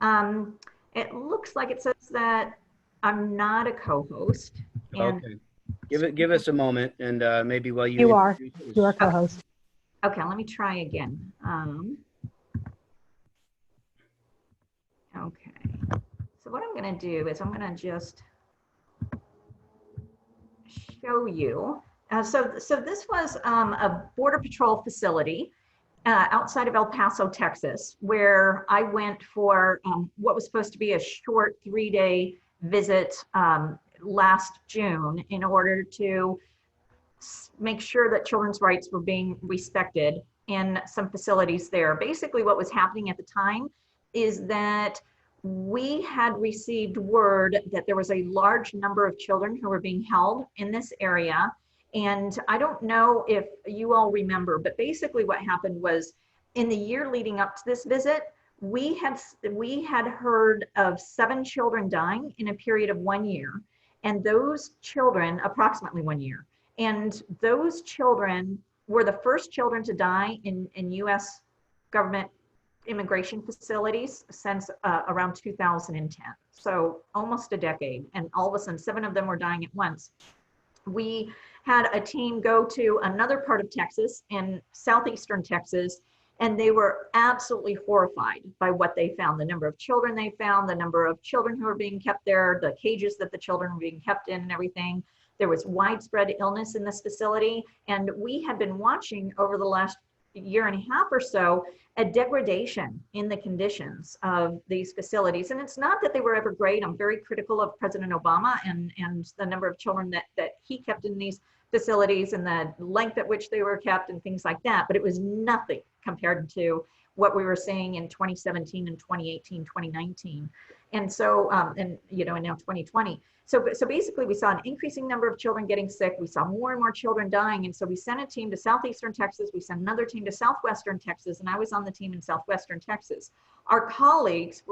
It looks like it says that I'm not a co-host. Okay, give us a moment, and maybe while You are a co-host. Okay, let me try again. Okay, so what I'm going to do is I'm going to just show you. So this was a Border Patrol facility outside of El Paso, Texas, where I went for what was supposed to be a short 3-day visit last June in order to make sure that children's rights were being respected in some facilities there. Basically, what was happening at the time is that we had received word that there was a large number of children who were being held in this area. And I don't know if you all remember, but basically what happened was, in the year leading up to this visit, we had heard of 7 children dying in a period of 1 year. And those children, approximately 1 year, and those children were the first children to die in US government immigration facilities since around 2010. So almost a decade. And all of a sudden, 7 of them were dying at once. We had a team go to another part of Texas, in southeastern Texas, and they were absolutely horrified by what they found. The number of children they found, the number of children who were being kept there, the cages that the children were being kept in, and everything. There was widespread illness in this facility. And we had been watching over the last year and a half or so a degradation in the conditions of these facilities. And it's not that they were ever great. I'm very critical of President Obama and the number of children that he kept in these facilities and the length at which they were kept and things like that. But it was nothing compared to what we were seeing in 2017 and 2018, 2019. And so, and now 2020. So basically we saw an increasing number of children getting sick. We saw more and more children dying. And so we sent a team to Southeastern Texas. We sent another team to Southwestern Texas. And I was on the team in Southwestern Texas. Our colleagues,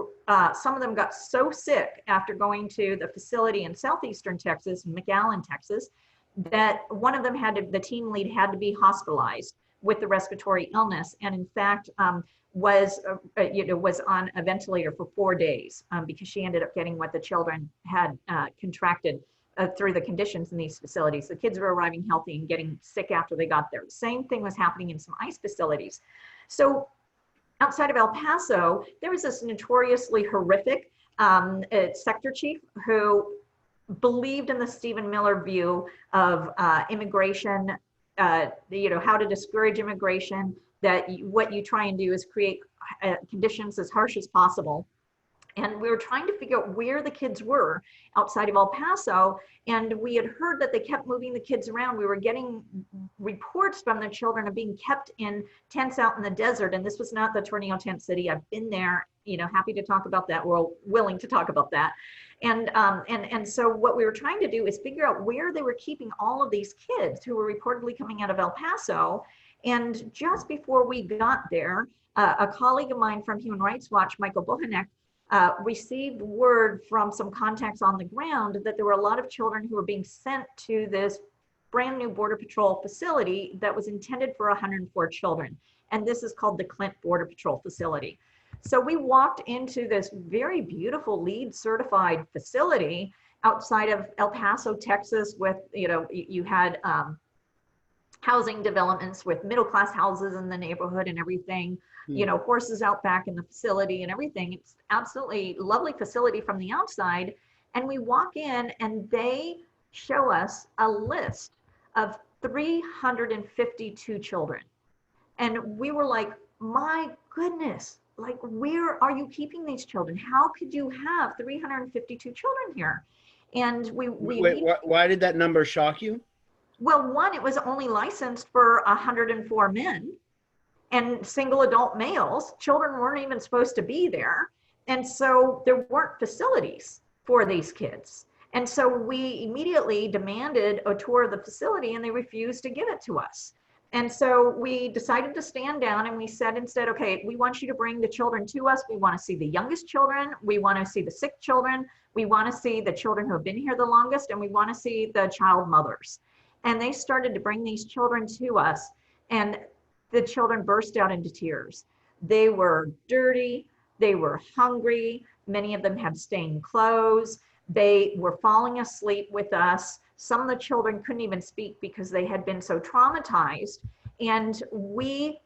some of them got so sick after going to the facility in Southeastern Texas, McAllen, Texas, that one of them the team lead had to be hospitalized with the respiratory illness. And in fact, was on a ventilator for 4 days because she ended up getting what the children had contracted through the conditions in these facilities. The kids were arriving healthy and getting sick after they got there. The same thing was happening in some ICE facilities. So outside of El Paso, there was this notoriously horrific sector chief who believed in the Stephen Miller view of immigration, how to discourage immigration, that what you try and do is create conditions as harsh as possible. And we were trying to figure out where the kids were outside of El Paso. And we had heard that they kept moving the kids around. We were getting reports from the children of being kept in tents out in the desert. And this was not the Tornillo tent city. I've been there, happy to talk about that. We're willing to talk about that. And so what we were trying to do is figure out where they were keeping all of these kids who were reportedly coming out of El Paso. And just before we got there, a colleague of mine from Human Rights Watch, Michael Bohanek, received word from some contacts on the ground that there were a lot of children who were being sent to this brand new Border Patrol facility that was intended for 104 children. And this is called the Clint Border Patrol facility. So we walked into this very beautiful LEED certified facility outside of El Paso, Texas, with, you had housing developments with middle-class houses in the neighborhood and everything, horses out back in the facility and everything. It's absolutely lovely facility from the outside. And we walk in and they show us a list of 352 children. And we were like, my goodness, like, where are you keeping these children? How could you have 352 children here? And why did that number shock you? Well, one, it was only licensed for 104 men and single adult males. Children weren't even supposed to be there. And so there weren't facilities for these kids. And so we immediately demanded a tour of the facility and they refused to give it to us. And so we decided to stand down and we said instead, okay, we want you to bring the children to us. We want to see the youngest children. We want to see the sick children. We want to see the children who have been here the longest, and we want to see the child mothers. And they started to bring these children to us, and the children burst out into tears. They were dirty, they were hungry, many of them had stained clothes, they were falling asleep with us. Some of the children couldn't even speak because they had been so traumatized. And we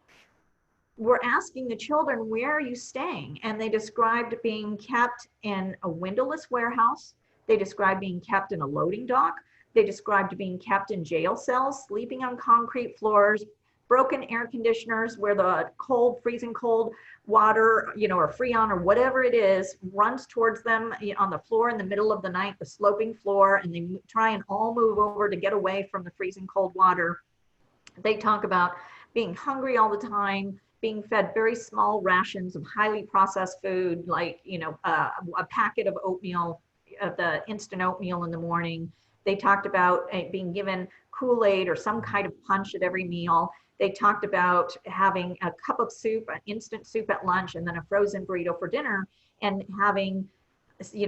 were asking the children, where are you staying? And they described being kept in a windowless warehouse. They described being kept in a loading dock. They described being kept in jail cells, sleeping on concrete floors, broken air conditioners where the cold, freezing cold water, or Freon or whatever it is, runs towards them on the floor in the middle of the night, the sloping floor, and they try and all move over to get away from the freezing cold water. They talk about being hungry all the time, being fed very small rations of highly processed food, like, a packet of oatmeal, the instant oatmeal in the morning. They talked about being given Kool-Aid or some kind of punch at every meal. They talked about having a cup of soup, an instant soup at lunch, and then a frozen burrito for dinner, and having,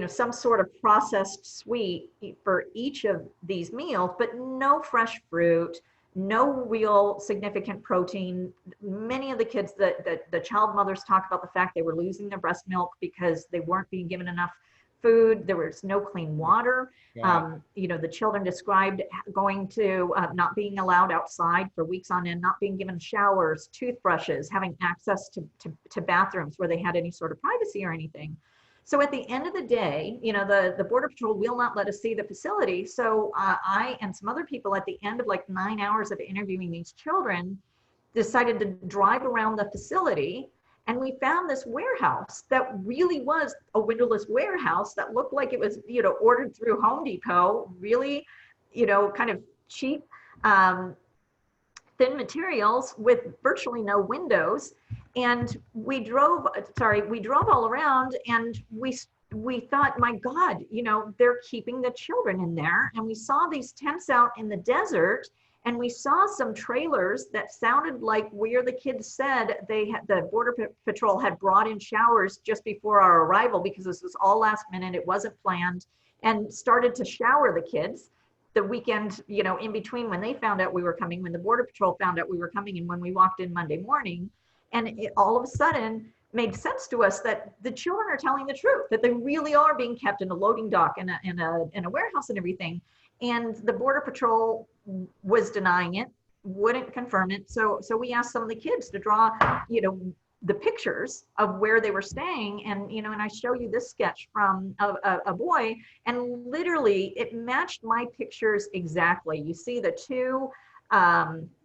some sort of processed sweet for each of these meals, but no fresh fruit, no real significant protein. Many of the kids, the child mothers talk about the fact they were losing their breast milk because they weren't being given enough food. There was no clean water. Wow. The children described going to not being allowed outside for weeks on end, not being given showers, toothbrushes, having access to bathrooms where they had any sort of privacy or anything. So at the end of the day, the Border Patrol will not let us see the facility. So I and some other people at the end of like 9 hours of interviewing these children decided to drive around the facility. And we found this warehouse that really was a windowless warehouse that looked like it was, ordered through Home Depot, really, kind of cheap, thin materials with virtually no windows. And we drove all around, and we we thought, my God, they're keeping the children in there. And we saw these tents out in the desert, and we saw some trailers that sounded like where the kids said the Border Patrol had brought in showers just before our arrival, because this was all last minute, it wasn't planned, and started to shower the kids the weekend, in between when they found out we were coming, when the Border Patrol found out we were coming, and when we walked in Monday morning. And it all of a sudden made sense to us that the children are telling the truth, that they really are being kept in a loading dock in a warehouse and everything. And the Border Patrol was denying it, wouldn't confirm it. So we asked some of the kids to draw, the pictures of where they were staying. And, and I show you this sketch from a boy, and literally it matched my pictures exactly. You see the two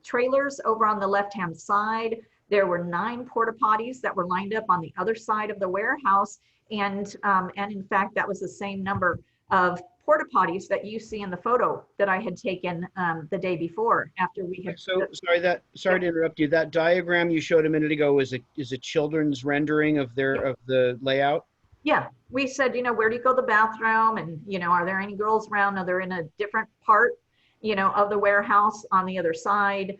trailers over on the left-hand side. There were 9 porta potties that were lined up on the other side of the warehouse. And in fact, that was the same number of porta potties that you see in the photo that I had taken the day before, after we had. So sorry to interrupt you. That diagram you showed a minute ago is a children's rendering of the layout. Yeah, we said, where do you go to the bathroom, and are there any girls around? No, they're in a different part, of the warehouse on the other side.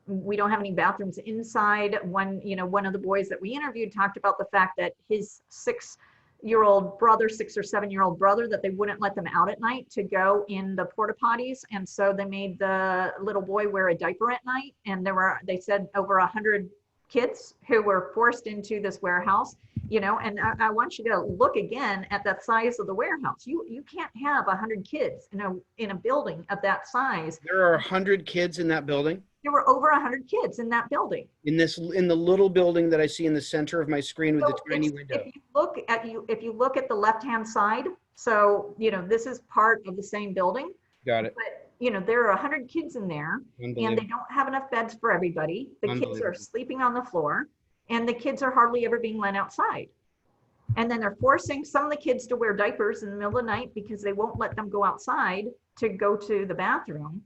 We don't have any bathrooms inside. One of the boys that we interviewed talked about the fact that his 6-year-old brother, 6 or 7-year-old brother, that they wouldn't let them out at night to go in the porta potties. And so they made the little boy wear a diaper at night. And they said over 100 kids who were forced into this warehouse, and I want you to look again at that size of the warehouse. You can't have 100 kids in a building of that size. There are 100 kids in that building? There were over 100 kids in that building. In the little building that I see in the center of my screen with the tiny window. If you look at the left-hand side, so this is part of the same building. Got it. But there are 100 kids in there, and they don't have enough beds for everybody. The kids are sleeping on the floor, and the kids are hardly ever being let outside. And then they're forcing some of the kids to wear diapers in the middle of the night because they won't let them go outside to go to the bathroom.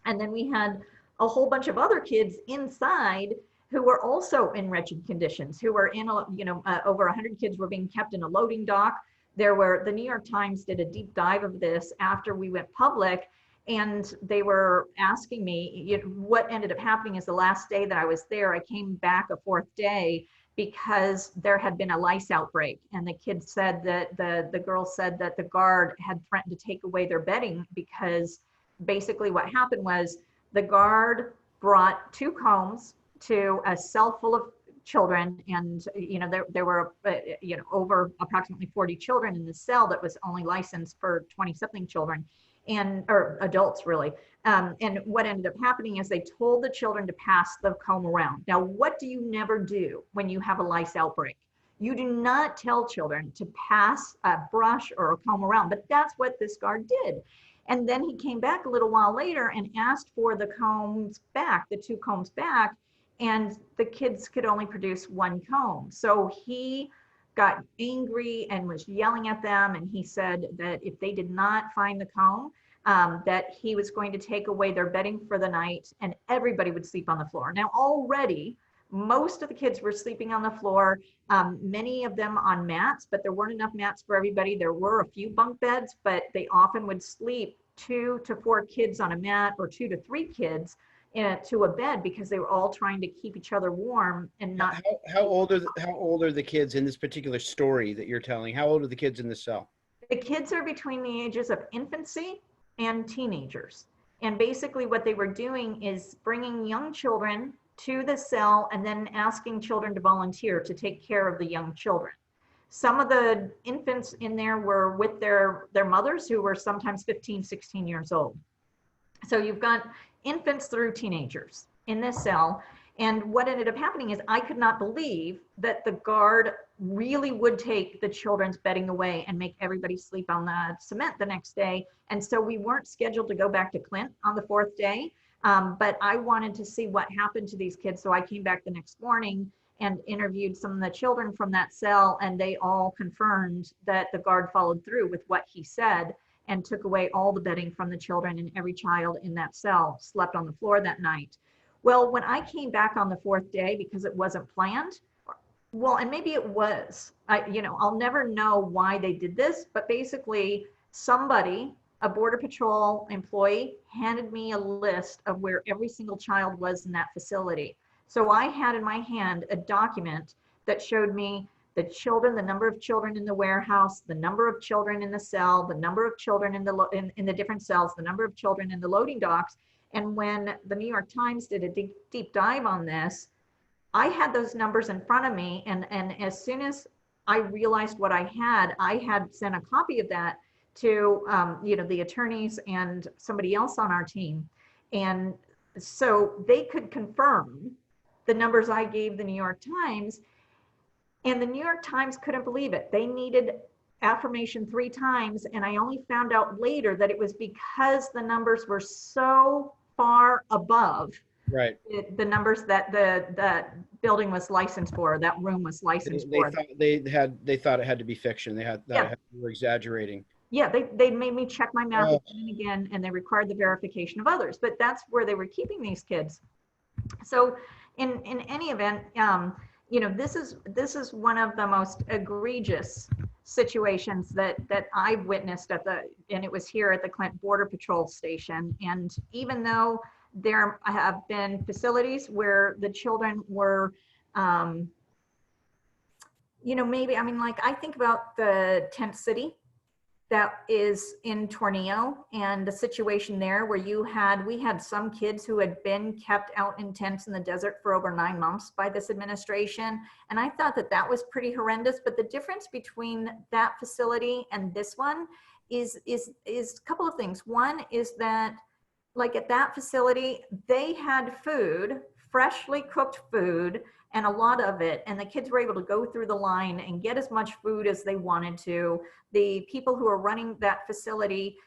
And then we had a whole bunch of other kids inside who were also in wretched conditions, who were in, over 100 kids were being kept in a loading dock. The New York Times did a deep dive of this after we went public, and they were asking me, what ended up happening is the last day that I was there, I came back a 4th day because there had been a lice outbreak. And the kids said that the girl said that the guard had threatened to take away their bedding, because basically what happened was the guard brought 2 combs to a cell full of children, and there were over approximately 40 children in the cell that was only licensed for 20-something children, or adults really. And what ended up happening is they told the children to pass the comb around. Now, what do you never do when you have a lice outbreak? You do not tell children to pass a brush or a comb around, but that's what this guard did. And then he came back a little while later and asked for the combs back, the 2 combs back, and the kids could only produce 1 comb. So he got angry and was yelling at them, and he said that if they did not find the comb, that he was going to take away their bedding for the night, and everybody would sleep on the floor. Now, already, most of the kids were sleeping on the floor, many of them on mats, but there weren't enough mats for everybody. There were a few bunk beds, but they often would sleep 2 to 4 kids on a mat, or 2 to 3 kids to a bed, because they were all trying to keep each other warm and not. How old are the kids in this particular story that you're telling? How old are the kids in the cell? The kids are between the ages of infancy and teenagers. And basically what they were doing is bringing young children to the cell and then asking children to volunteer to take care of the young children. Some of the infants in there were with their mothers, who were sometimes 15, 16 years old. So you've got infants through teenagers in this cell. And what ended up happening is I could not believe that the guard really would take the children's bedding away and make everybody sleep on the cement the next day. And so we weren't scheduled to go back to Clint on the 4th day. But I wanted to see what happened to these kids. So I came back the next morning and interviewed some of the children from that cell, and they all confirmed that the guard followed through with what he said and took away all the bedding from the children, and every child in that cell slept on the floor that night. Well, when I came back on the 4th day, because it wasn't planned, Well, and maybe it was, I'll never know why they did this, but basically somebody, a Border Patrol employee, handed me a list of where every single child was in that facility. So I had in my hand a document that showed me the children, the number of children in the warehouse, the number of children in the cell, the number of children in the different cells, the number of children in the loading docks. And when the New York Times did a deep dive on this, I had those numbers in front of me, and as soon as I realized what I had sent a copy of that to the attorneys and somebody else on our team, and so they could confirm the numbers I gave the New York Times, and the New York Times couldn't believe it. They needed affirmation 3 times, and I only found out later that it was because the numbers were so far above Right. the numbers that the building was licensed for, that room was licensed for. They thought it had to be fiction. They were exaggerating. Yeah, they made me check my math again and again, and they required the verification of others. But that's where they were keeping these kids. So in any event, this is one of the most egregious situations that I've witnessed and it was here at the Clinton Border Patrol Station. And even though there have been facilities where the children were, I think about the tent city that is in Tornillo, and the situation there where we had some kids who had been kept out in tents in the desert for over 9 months by this administration. And I thought that was pretty horrendous. But the difference between that facility and this one is a couple of things. One is that, like, at that facility, they had food, freshly cooked food, and a lot of it, and the kids were able to go through the line and get as much food as they wanted to. The people who are running that facility,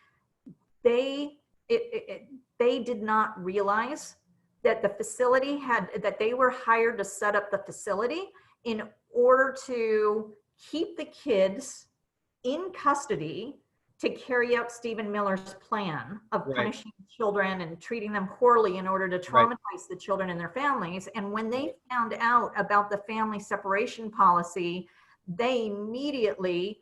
they did not realize that the facility that they were hired to set up the facility in order to keep the kids in custody to carry out Stephen Miller's plan of punishing children and treating them poorly in order to traumatize the children and their families. And when they found out about the family separation policy, they immediately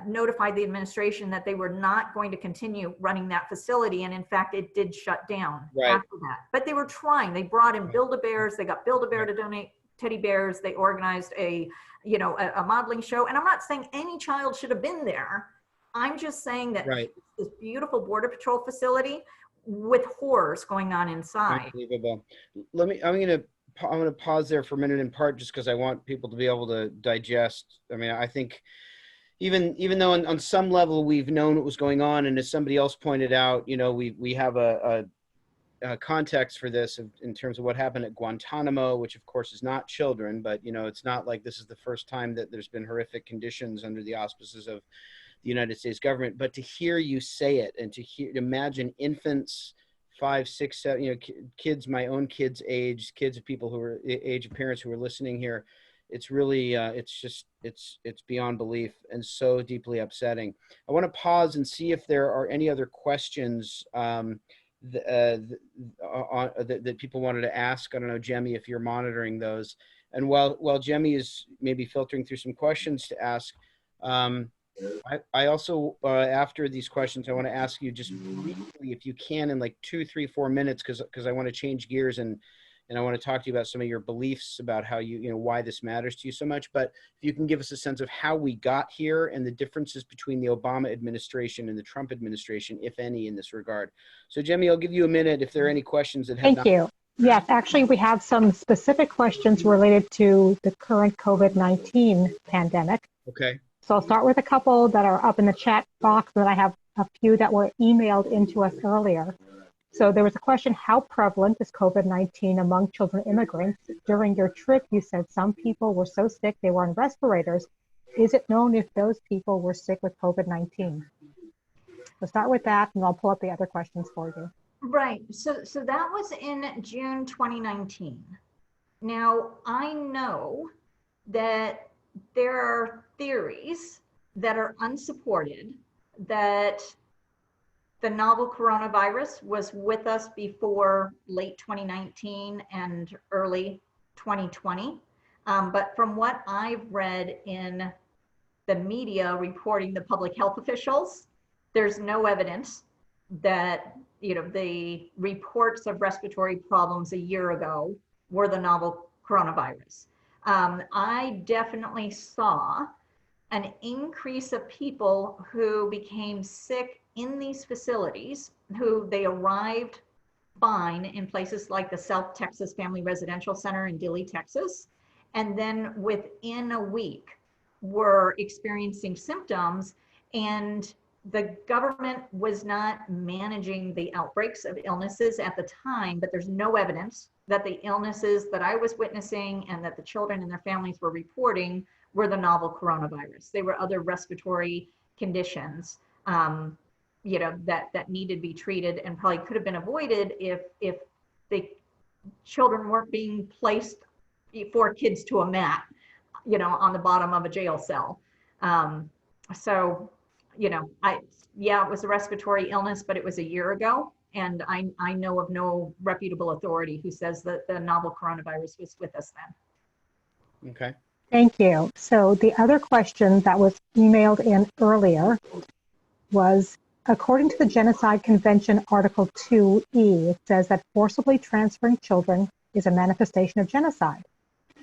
notified the administration that they were not going to continue running that facility. And in fact, it did shut down after that. But they were trying. They brought in Build-A-Bears. They got Build-A-Bear to donate teddy bears. They organized a modeling show. And I'm not saying any child should have been there. I'm just saying that this beautiful Border Patrol facility with horrors going on inside. Unbelievable. I'm going to pause there for a minute, in part just because I want people to be able to digest. I mean, I think even though on some level we've known what was going on, and as somebody else pointed out, we have a context for this in terms of what happened at Guantanamo, which of course is not children, but it's not like this is the first time that there's been horrific conditions under the auspices of the United States government. But to hear you say it, and to imagine infants, 5, 6, 7, kids, my own kids' age, kids of people who are age of parents who are listening here, it's really, it's beyond belief and so deeply upsetting. I want to pause and see if there are any other questions that people wanted to ask. I don't know, Jemmy, if you're monitoring those. And while Jemmy is maybe filtering through some questions to ask, I also, after these questions, I want to ask you just briefly, if you can, in like 2, 3, 4 minutes, because I want to change gears and I want to talk to you about some of your beliefs about how why this matters to you so much. But if you can give us a sense of how we got here and the differences between the Obama administration and the Trump administration, if any, in this regard. So, Jemmy, I'll give you a minute if there are any questions that have Thank you. Yes, actually, we have some specific questions related to the current COVID-19 pandemic. Okay. So I'll start with a couple that are up in the chat box, and then I have a few that were emailed into us earlier. So there was a question, how prevalent is COVID-19 among children immigrants? During your trip, you said some people were so sick they were on respirators. Is it known if those people were sick with COVID-19? We'll start with that, and I'll pull up the other questions for you. Right. So that was in June 2019. Now, I know that there are theories that are unsupported that the novel coronavirus was with us before late 2019 and early 2020. But from what I've read in the media reporting the public health officials, there's no evidence that, you know, the reports of respiratory problems a year ago were the novel coronavirus. I definitely saw an increase of people who became sick in these facilities, who they arrived fine in places like the South Texas Family Residential Center in Dilley, Texas, and then within a week were experiencing symptoms, and the government was not managing the outbreaks of illnesses at the time, but there's no evidence that the illnesses that I was witnessing and that the children and their families were reporting were the novel coronavirus. They were other respiratory conditions, you know, that needed to be treated and probably could have been avoided if the children weren't being placed 4 kids to a mat, you know, on the bottom of a jail cell. So, you know, yeah, it was a respiratory illness, but it was a year ago. And I know of no reputable authority who says that the novel coronavirus was with us then. Okay. Thank you. So the other question that was emailed in earlier was, according to the Genocide Convention, Article 2E, it says that forcibly transferring children is a manifestation of genocide.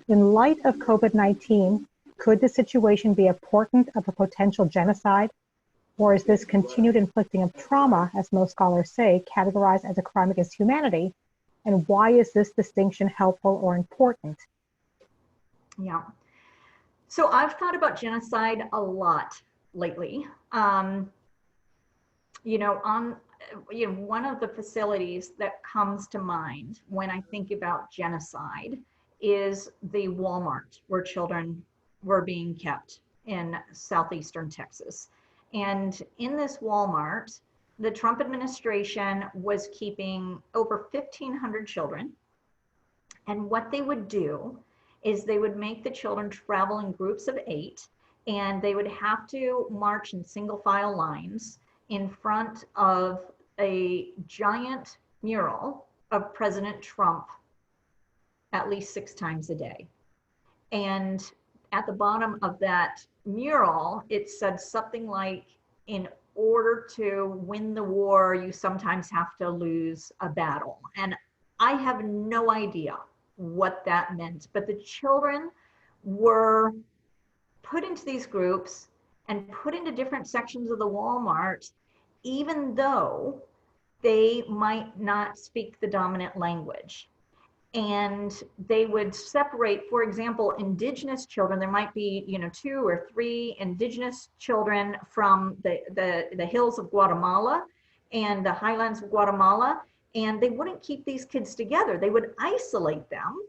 In light of COVID-19, could the situation be a portent of a potential genocide? Or is this continued inflicting of trauma, as most scholars say, categorized as a crime against humanity? And why is this distinction helpful or important? Yeah. So I've thought about genocide a lot lately. You know, one of the facilities that comes to mind when I think about genocide is the Walmart where children were being kept in southeastern Texas. And in this Walmart, the Trump administration was keeping over 1,500 children. And what they would do is they would make the children travel in groups of 8, and they would have to march in single file lines in front of a giant mural of President Trump at least 6 times a day. And at the bottom of that mural, it said something like, in order to win the war, you sometimes have to lose a battle. And I have no idea what that meant, but the children were put into these groups and put into different sections of the Walmart, even though they might not speak the dominant language. And they would separate, for example, indigenous children. There might be, you know, 2 or 3 indigenous children from the hills of Guatemala and the highlands of Guatemala, and they wouldn't keep these kids together. They would isolate them,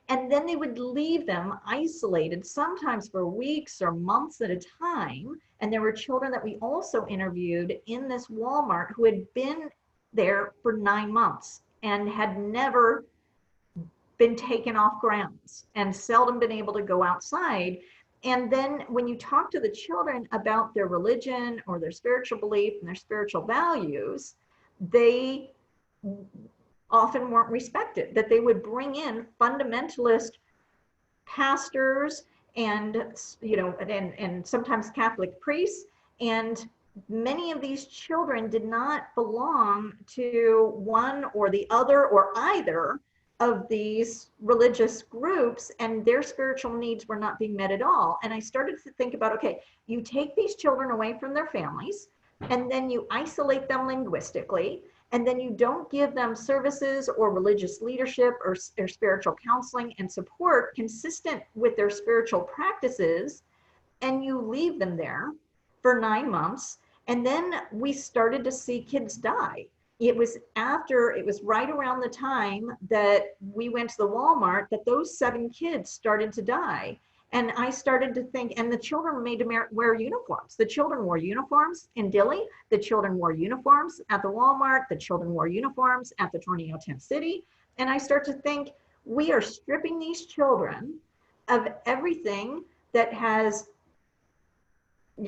and then they would leave them isolated, sometimes for weeks or months at a time. And there were children that we also interviewed in this Walmart who had been there for 9 months and had never been taken off grounds and seldom been able to go outside. And then when you talk to the children about their religion or their spiritual belief and their spiritual values, they often weren't respected, that they would bring in fundamentalist pastors and, you know, and sometimes Catholic priests. And many of these children did not belong to one or the other or either of these religious groups, and their spiritual needs were not being met at all. And I started to think about, okay, you take these children away from their families, and then you isolate them linguistically, and then you don't give them services or religious leadership or spiritual counseling and support consistent with their spiritual practices, and you leave them there for 9 months. And then we started to see kids die. It was right around the time that we went to the Walmart that those 7 kids started to die. And I started to think, and the children were made to wear uniforms. The children wore uniforms in Dilley. The children wore uniforms at the Walmart. The children wore uniforms at the Tornado Tent City. And I start to think, we are stripping these children of everything that has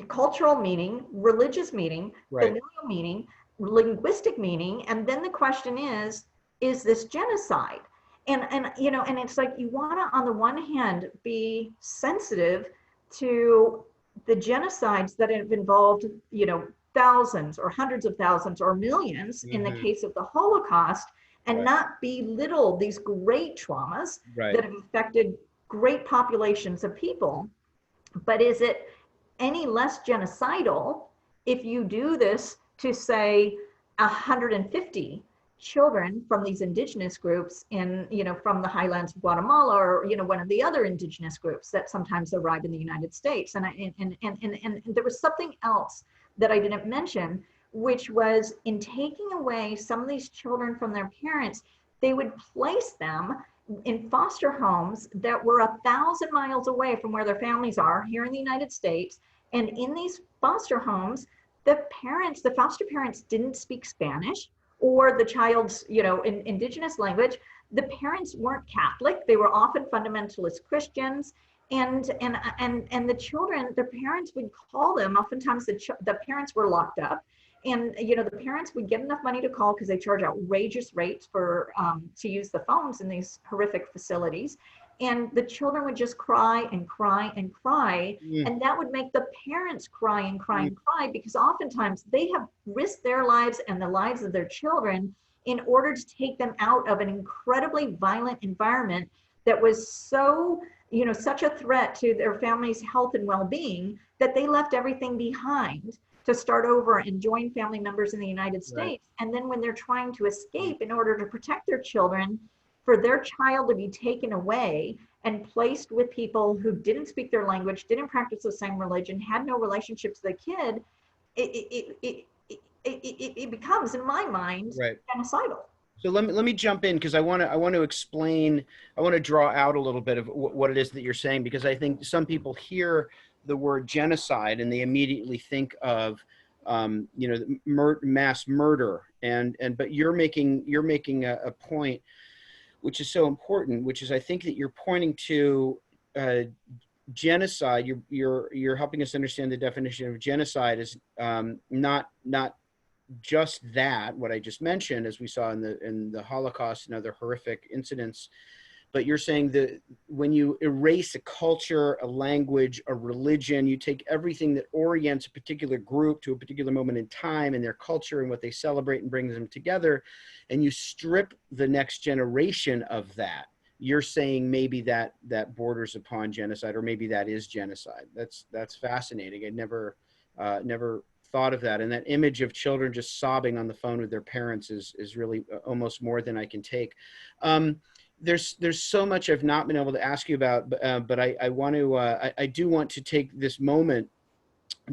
cultural meaning, religious meaning, familial meaning, linguistic meaning. And then the question is this genocide? And you know, and it's like you want to, on the one hand, be sensitive to the genocides that have involved, you know, thousands or hundreds of thousands or millions in the case of the Holocaust, and not belittle these great traumas that have affected great populations of people. But is it any less genocidal if you do this to, say, 150 children from these indigenous groups in, you know, from the highlands of Guatemala, or, you know, one of the other indigenous groups that sometimes arrive in the United States? And there was something else that I didn't mention, which was in taking away some of these children from their parents, they would place them in foster homes that were 1,000 miles away from where their families are here in the United States. And in these foster homes, the parents, the foster parents, didn't speak Spanish or the child's, you know, indigenous language. The parents weren't Catholic. They were often fundamentalist Christians. And the children, their parents would call them. Oftentimes the parents were locked up. And, you know, the parents would get enough money to call because they charge outrageous rates for to use the phones in these horrific facilities. And the children would just cry and cry and cry. And that would make the parents cry and cry and cry, because oftentimes they have risked their lives and the lives of their children in order to take them out of an incredibly violent environment that was so, you know, such a threat to their family's health and well-being, that they left everything behind to start over and join family members in the United States. And then when they're trying to escape in order to protect their children, for their child to be taken away and placed with people who didn't speak their language, didn't practice the same religion, had no relationship to the kid, it becomes, in my mind, genocidal. So let me jump in, because I want to explain, I want to draw out a little bit of what it is that you're saying, because I think some people hear the word genocide and they immediately think of you know, mass murder, but you're making a point which is so important, which is, I think that you're pointing to genocide. You're helping us understand the definition of genocide is not just that, what I just mentioned, as we saw in the Holocaust and other horrific incidents, but you're saying that when you erase a culture, a language, a religion, you take everything that orients a particular group to a particular moment in time and their culture and what they celebrate and brings them together, and you strip the next generation of that. You're saying maybe that borders upon genocide, or maybe that is genocide. That's fascinating. I'd never thought of that. And that image of children just sobbing on the phone with their parents is really almost more than I can take. There's so much I've not been able to ask you about, but I do want to take this moment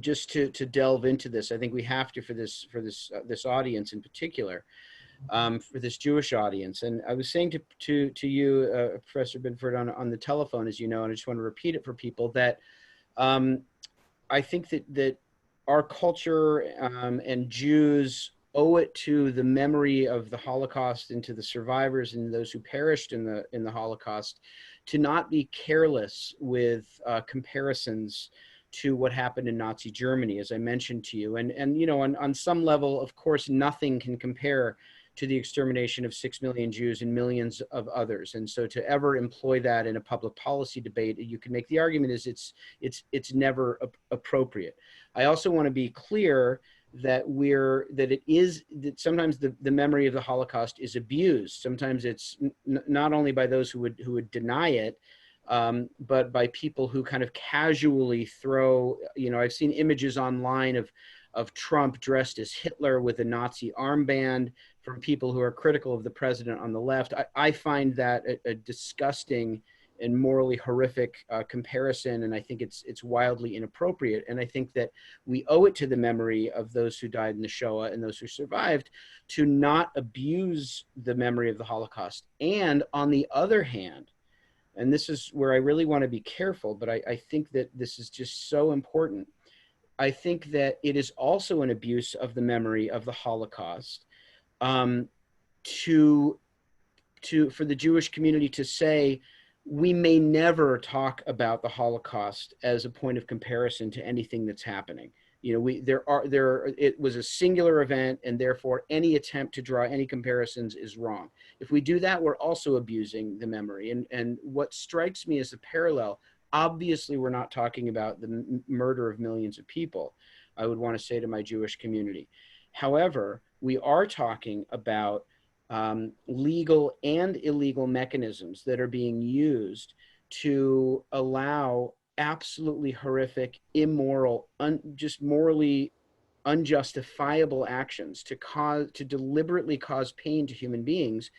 just to delve into this. I think we have to for this audience in particular, for this Jewish audience. And I was saying to you, Professor Binford, on the telephone, as you know, and I just want to repeat it for people, that I think that our culture and Jews owe it to the memory of the Holocaust and to the survivors and those who perished in the Holocaust to not be careless with comparisons to what happened in Nazi Germany, as I mentioned to you. And you know, on some level, of course, nothing can compare to the extermination of 6 million Jews and millions of others. And so to ever employ that in a public policy debate, you can make the argument is it's never appropriate. I also want to be clear that that sometimes the memory of the Holocaust is abused. Sometimes it's not only by those who would deny it, but by people who kind of casually throw, you know, I've seen images online of Trump dressed as Hitler with a Nazi armband from people who are critical of the president on the left. I find that a disgusting and morally horrific comparison, and I think it's wildly inappropriate. And I think that we owe it to the memory of those who died in the Shoah and those who survived to not abuse the memory of the Holocaust. And on the other hand, and this is where I really want to be careful, but I think that this is just so important, I think that it is also an abuse of the memory of the Holocaust for the Jewish community to say, we may never talk about the Holocaust as a point of comparison to anything that's happening. You know, it was a singular event, and therefore any attempt to draw any comparisons is wrong. If we do that, we're also abusing the memory. And what strikes me as a parallel, obviously we're not talking about the murder of millions of people, I would want to say to my Jewish community. However, we are talking about legal and illegal mechanisms that are being used to allow absolutely horrific, immoral, just morally unjustifiable actions to deliberately cause pain to human beings,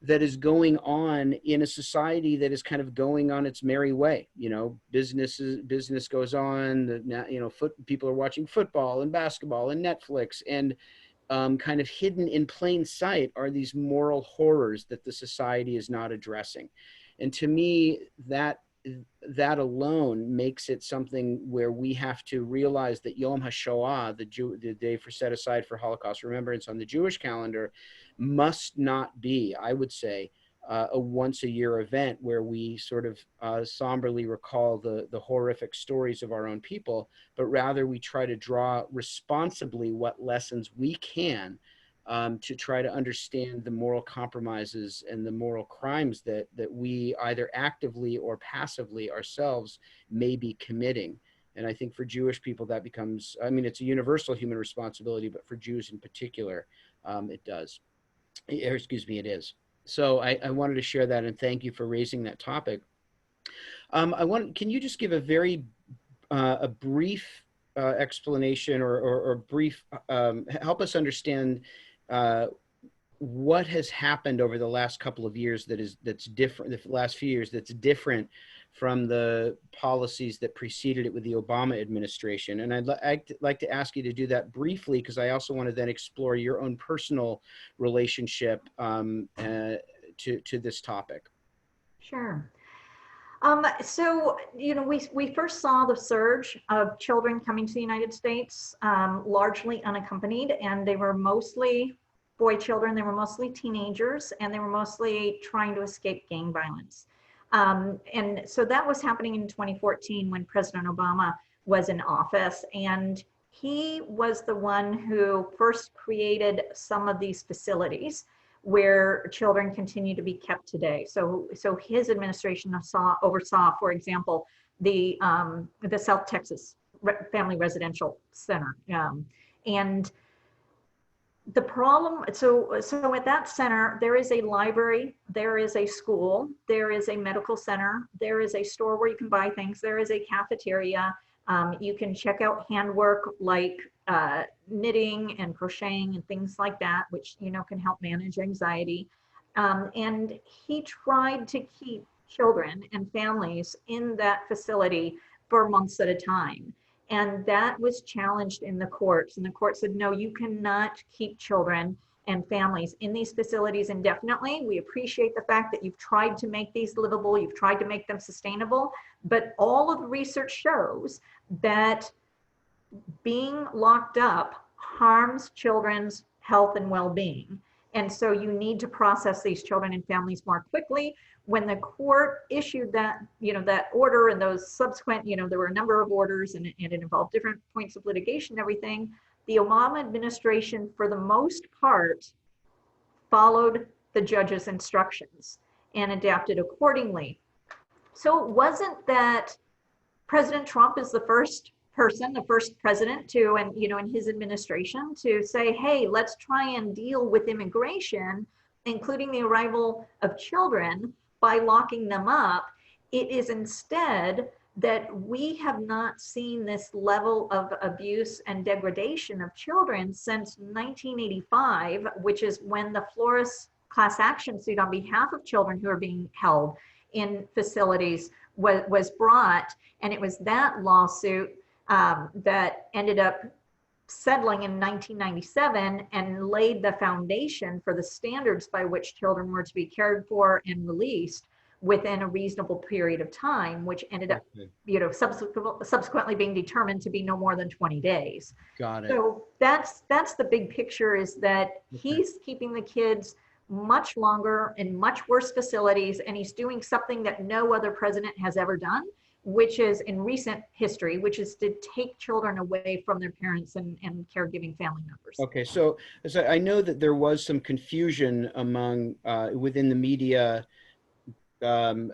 that is going on in a society that is kind of going on its merry way. You know, business goes on, you know, people are watching football and basketball and Netflix, and kind of hidden in plain sight are these moral horrors that the society is not addressing. And to me, that alone makes it something where we have to realize that Yom HaShoah, the day set aside for Holocaust remembrance on the Jewish calendar, must not be, I would say, a once-a-year event where we sort of somberly recall the horrific stories of our own people, but rather we try to draw responsibly what lessons we can to try to understand the moral compromises and the moral crimes that we either actively or passively ourselves may be committing. And I think for Jewish people that becomes, I mean, it's a universal human responsibility, but for Jews in particular, it does. Excuse me, it is. So I wanted to share that, and thank you for raising that topic. Can you just give a very a brief explanation or brief help us understand what has happened over the last couple of years that's different, the last few years that's different from the policies that preceded it with the Obama administration? And I'd like to ask you to do that briefly, because I also want to then explore your own personal relationship to this topic. Sure. So, you know, we first saw the surge of children coming to the United States, largely unaccompanied, and they were mostly boy children, they were mostly teenagers, and they were mostly trying to escape gang violence. And so that was happening in 2014 when President Obama was in office, and he was the one who first created some of these facilities where children continue to be kept today. So his administration oversaw, for example, the South Texas Family Residential Center. And the problem, so at that center, there is a library, there is a school, there is a medical center, there is a store where you can buy things, there is a cafeteria. You can check out handwork like knitting and crocheting and things like that, which, you know, can help manage anxiety. And he tried to keep children and families in that facility for months at a time. And that was challenged in the courts. And the court said, no, you cannot keep children and families in these facilities indefinitely. We appreciate the fact that you've tried to make these livable, you've tried to make them sustainable, but all of the research shows that being locked up harms children's health and well-being. And so you need to process these children and families more quickly. When the court issued that, you know, that order and those subsequent, you know, there were a number of orders and it involved different points of litigation and everything, the Obama administration, for the most part, followed the judge's instructions and adapted accordingly. So it wasn't that President Trump is the first person, the first president to, and, you know, in his administration to say, hey, let's try and deal with immigration, including the arrival of children, by locking them up. It is instead that we have not seen this level of abuse and degradation of children since 1985, which is when the Flores class action suit on behalf of children who are being held in facilities was brought. And it was that lawsuit that ended up settling in 1997 and laid the foundation for the standards by which children were to be cared for and released within a reasonable period of time, which ended up, you know, subsequently being determined to be no more than 20 days. Got it. So that's the big picture, is that he's keeping the kids much longer in much worse facilities, and he's doing something that no other president has ever done, which is in recent history, which is to take children away from their parents and caregiving family members. Okay, so I know that there was some confusion among within the media, some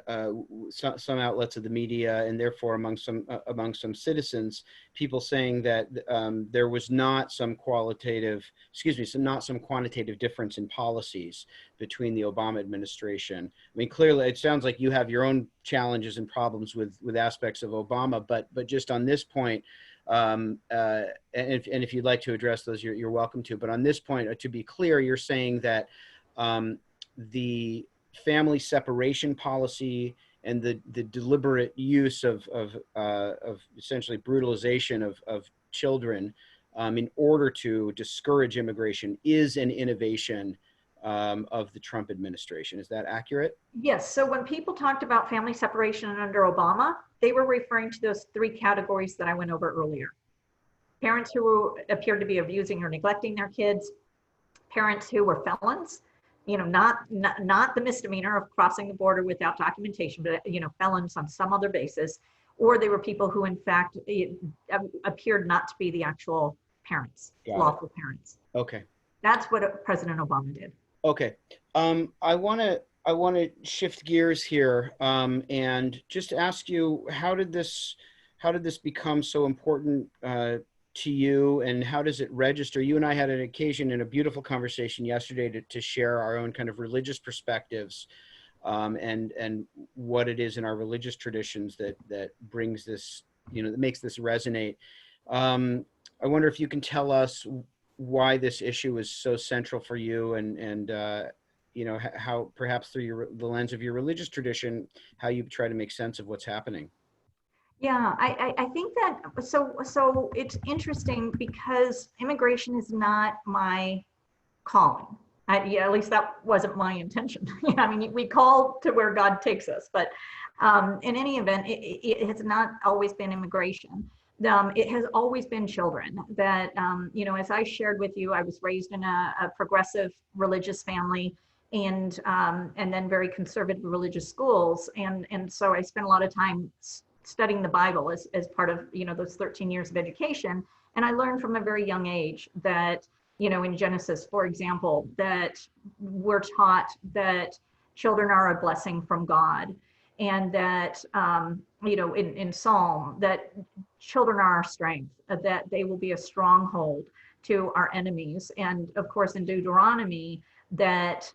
outlets of the media, and therefore among some citizens, people saying that there was not some quantitative difference in policies between the Obama administration. I mean, clearly, it sounds like you have your own challenges and problems with aspects of Obama, but just on this point, and if you'd like to address those, you're welcome to. But on this point, to be clear, you're saying that the family separation policy and the deliberate use of essentially brutalization of children in order to discourage immigration is an innovation of the Trump administration. Is that accurate? Yes. So when people talked about family separation under Obama, they were referring to those three categories that I went over earlier. Parents who appeared to be abusing or neglecting their kids, parents who were felons, you know, not the misdemeanor of crossing the border without documentation, but, you know, felons on some other basis, or they were people who in fact appeared not to be the actual parents, lawful parents. Okay. That's what President Obama did. Okay. I want to shift gears here and just ask you, how did this become so important to you, and how does it register? You and I had an occasion in a beautiful conversation yesterday to share our own kind of religious perspectives and what it is in our religious traditions that brings this, you know, that makes this resonate. I wonder if you can tell us why this issue is so central for you, and you know, how perhaps through the lens of your religious tradition, how you try to make sense of what's happening. Yeah, I think that, so it's interesting because immigration is not my calling. Yeah, at least that wasn't my intention. I mean, we call to where God takes us, but in any event, it has not always been immigration. It has always been children that, you know, as I shared with you, I was raised in a progressive religious family and then very conservative religious schools. And so I spent a lot of time studying the Bible as part of, you know, those 13 years of education. And I learned from a very young age that, you know, in Genesis, for example, that we're taught that children are a blessing from God. And that, you know, in Psalm, that children are our strength, that they will be a stronghold to our enemies. And of course, in Deuteronomy, that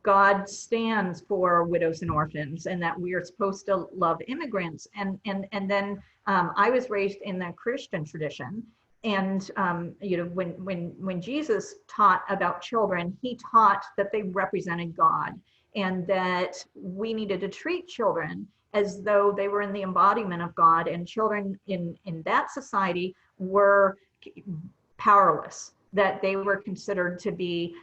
God stands for widows and orphans, and that we are supposed to love immigrants. And then I was raised in the Christian tradition, and you know, when Jesus taught about children, he taught that they represented God, and that we needed to treat children as though they were in the embodiment of God, and children in that society were powerless, that they were considered to be,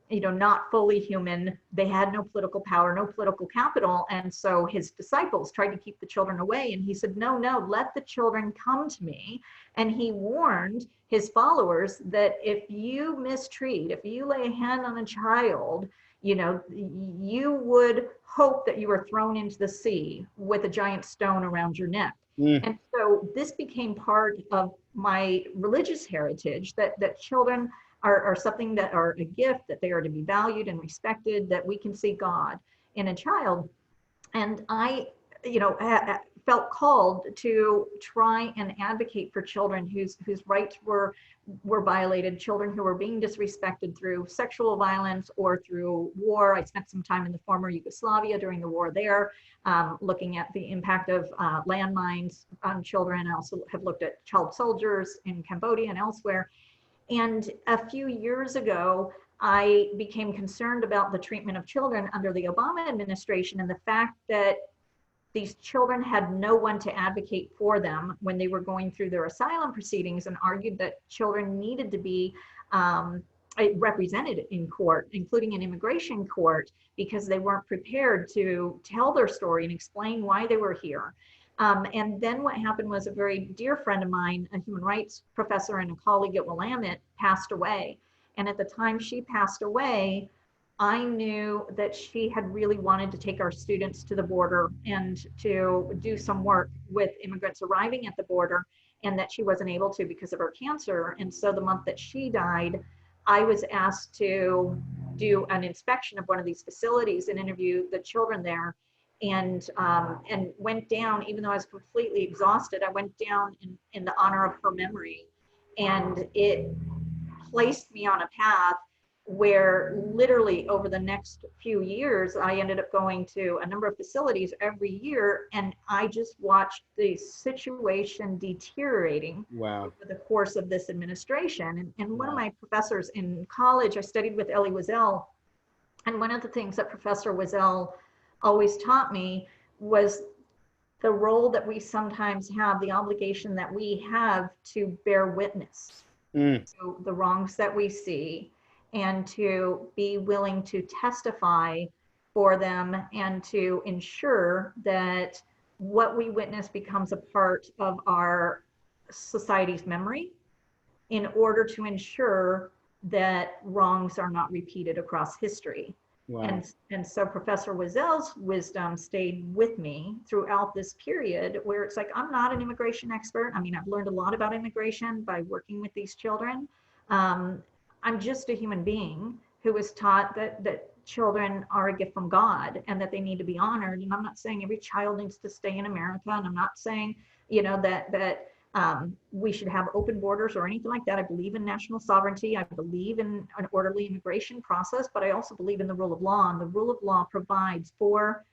you know, not fully human. They had no political power, no political capital. And so his disciples tried to keep the children away. And he said, no, let the children come to me. And he warned his followers that if you mistreat, if you lay a hand on a child, you know, you would hope that you were thrown into the sea with a giant stone around your neck. And so this became part of my religious heritage, that children are something that are a gift, that they are to be valued and respected, that we can see God in a child. And I, you know, felt called to try and advocate for children whose rights were violated, children who were being disrespected through sexual violence or through war. I spent some time in the former Yugoslavia during the war there, looking at the impact of landmines on children. I also have looked at child soldiers in Cambodia and elsewhere. And a few years ago, I became concerned about the treatment of children under the Obama administration, and the fact that these children had no one to advocate for them when they were going through their asylum proceedings, and argued that children needed to be represented in court, including an immigration court, because they weren't prepared to tell their story and explain why they were here. And then what happened was a very dear friend of mine, a human rights professor and a colleague at Willamette, passed away. And at the time she passed away, I knew that she had really wanted to take our students to the border and to do some work with immigrants arriving at the border, and that she wasn't able to because of her cancer. And so the month that she died, I was asked to do an inspection of one of these facilities and interview the children there. And went down, even though I was completely exhausted, I went down in the honor of her memory. And it placed me on a path where literally over the next few years, I ended up going to a number of facilities every year, and I just watched the situation deteriorating Wow. over the course of this administration. And one of Wow. my professors in college, I studied with Elie Wiesel, and one of the things that Professor Wiesel always taught me was the role that we sometimes have, the obligation that we have to bear witness to the wrongs that we see, and to be willing to testify for them, and to ensure that what we witness becomes a part of our society's memory, in order to ensure that wrongs are not repeated across history. Wow. And so Professor Wiesel's wisdom stayed with me throughout this period, where it's like, I'm not an immigration expert. I mean, I've learned a lot about immigration by working with these children. I'm just a human being who was taught that children are a gift from God and that they need to be honored. And I'm not saying every child needs to stay in America. And I'm not saying, that we should have open borders or anything like that. I believe in national sovereignty. I believe in an orderly immigration process, but I also believe in the rule of law. And the rule of law provides for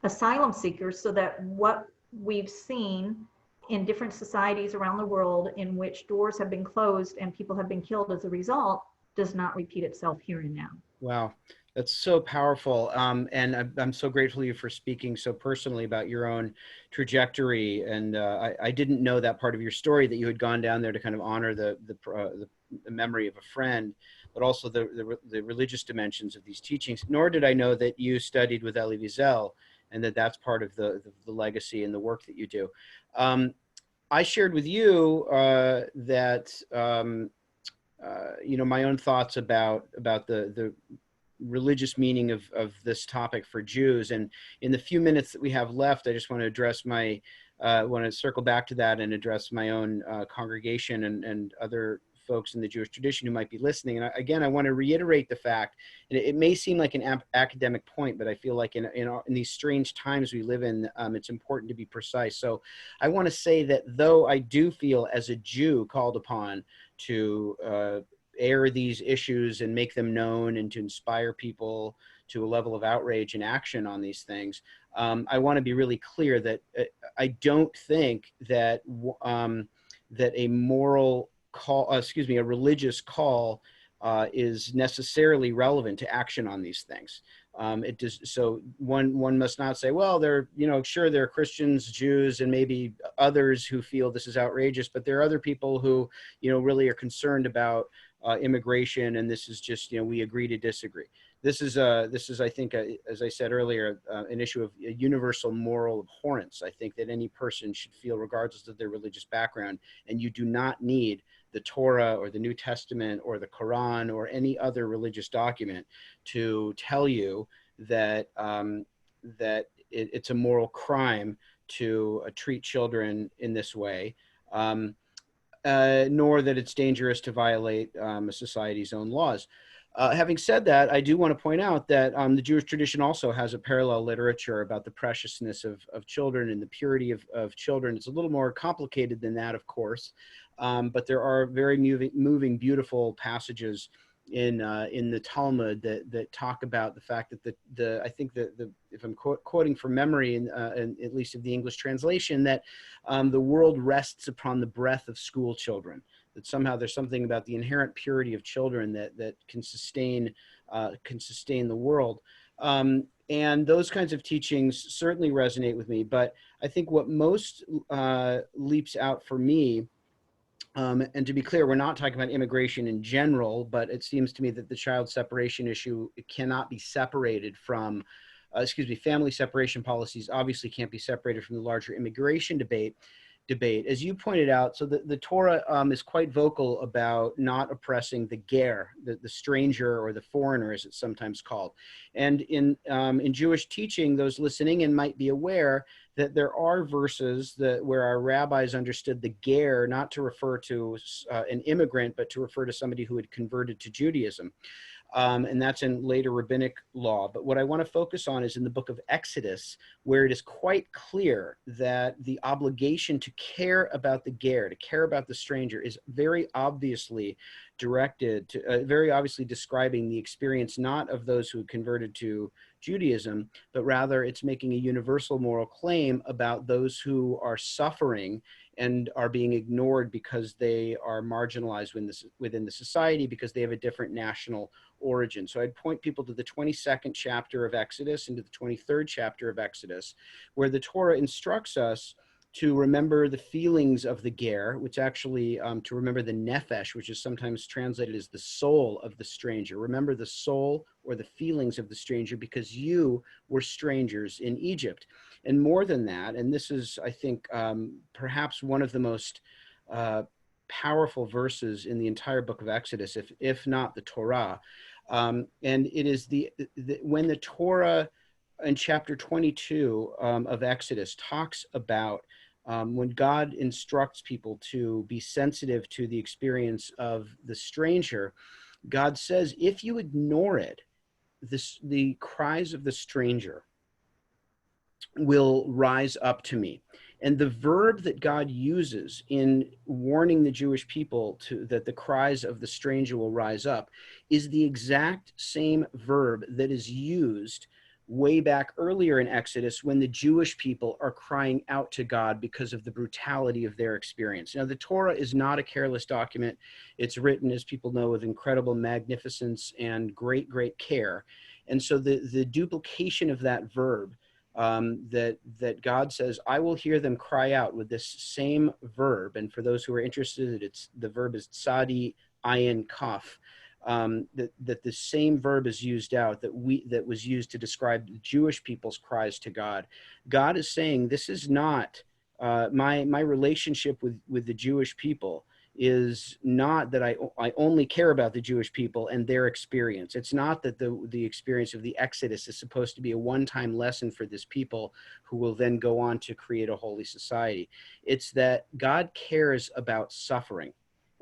asylum seekers, so that what we've seen in different societies around the world, in which doors have been closed and people have been killed as a result, does not repeat itself here and now. Wow. That's so powerful. And I'm so grateful to you for speaking so personally about your own trajectory. And I didn't know that part of your story, that you had gone down there to kind of honor the memory of a friend, but also the religious dimensions of these teachings. Nor did I know that you studied with Elie Wiesel, and that that's part of the legacy and the work that you do. I shared with you that my own thoughts about the religious meaning of this topic for Jews. And in the few minutes that we have left, I just want to address want to circle back to that and address my own congregation and other folks in the Jewish tradition who might be listening. And again, I want to reiterate the fact, and it may seem like an academic point, but I feel like in these strange times we live in, it's important to be precise. So I want to say that though I do feel as a Jew called upon to air these issues and make them known, and to inspire people to a level of outrage and action on these things, I want to be really clear that I don't think that that a moral call, a religious call, is necessarily relevant to action on these things. It does, so one must not say, well, sure, there are Christians, Jews, and maybe others who feel this is outrageous, but there are other people who, really are concerned about immigration, and this is just, we agree to disagree. This is, I think, as I said earlier, an issue of a universal moral abhorrence. I think that any person should feel, regardless of their religious background, and you do not need the Torah or the New Testament or the Quran or any other religious document to tell you that it's a moral crime to treat children in this way, nor that it's dangerous to violate a society's own laws. Having said that, I do want to point out that the Jewish tradition also has a parallel literature about the preciousness of children and the purity of children. It's a little more complicated than that, of course, but there are very moving, beautiful passages in the Talmud that talk about the fact that I think that if I'm quoting from memory, and at least of the English translation, that the world rests upon the breath of school children. That somehow there's something about the inherent purity of children that can sustain the world. And those kinds of teachings certainly resonate with me. But I think what most leaps out for me, and to be clear, we're not talking about immigration in general, but it seems to me that the child separation issue cannot be separated from, family separation policies obviously can't be separated from the larger immigration debate. debate. As you pointed out, so the Torah is quite vocal about not oppressing the ger, the stranger or the foreigner, as it's sometimes called. And in Jewish teaching, those listening in might be aware that there are verses where our rabbis understood the ger not to refer to an immigrant, but to refer to somebody who had converted to Judaism. And that's in later rabbinic law. But what I want to focus on is in the book of Exodus, where it is quite clear that the obligation to care about the ger, to care about the stranger, is very obviously directed to, very obviously describing the experience not of those who converted to Judaism, but rather it's making a universal moral claim about those who are suffering and are being ignored because they are marginalized within the society, because they have a different national origin. So I'd point people to the 22nd chapter of Exodus and to the 23rd chapter of Exodus, where the Torah instructs us to remember the feelings of the ger, which actually to remember the nefesh, which is sometimes translated as the soul of the stranger. Remember the soul or the feelings of the stranger, because you were strangers in Egypt. And more than that, and this is, I think, perhaps one of the most powerful verses in the entire book of Exodus, if not the Torah. And it is when the Torah in chapter 22 of Exodus talks about when God instructs people to be sensitive to the experience of the stranger, God says, if you ignore it, the cries of the stranger will rise up to me. And the verb that God uses in warning the Jewish people that the cries of the stranger will rise up is the exact same verb that is used way back earlier in Exodus when the Jewish people are crying out to God because of the brutality of their experience. Now, the Torah is not a careless document. It's written, as people know, with incredible magnificence and great, great care. And so the duplication of that verb, that God says, I will hear them cry out, with this same verb. And for those who are interested, the verb is tsadi ayin kaf. That the same verb is used out that was used to describe the Jewish people's cries to God. God is saying, this is not my relationship with the Jewish people is not that I only care about the Jewish people and their experience. It's not that the experience of the Exodus is supposed to be a one-time lesson for this people who will then go on to create a holy society. It's that God cares about suffering.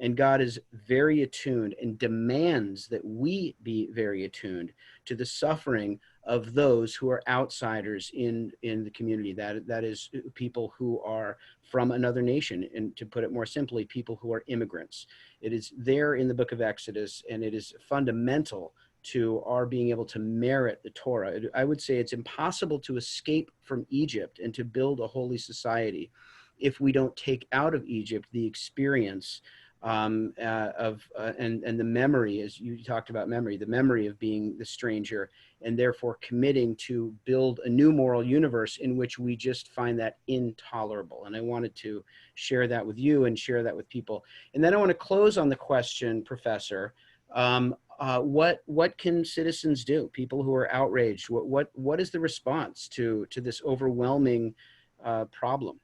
And God is very attuned and demands that we be very attuned to the suffering of those who are outsiders in the community. That is people who are from another nation, and to put it more simply, people who are immigrants. It is there in the book of Exodus, and it is fundamental to our being able to merit the Torah. I would say it's impossible to escape from Egypt and to build a holy society if we don't take out of Egypt the experience and the memory, as you talked about memory, the memory of being the stranger, and therefore committing to build a new moral universe in which we just find that intolerable. And I wanted to share that with you and share that with people. And then I want to close on the question, Professor, what can citizens do? People who are outraged, what is the response to this overwhelming problem?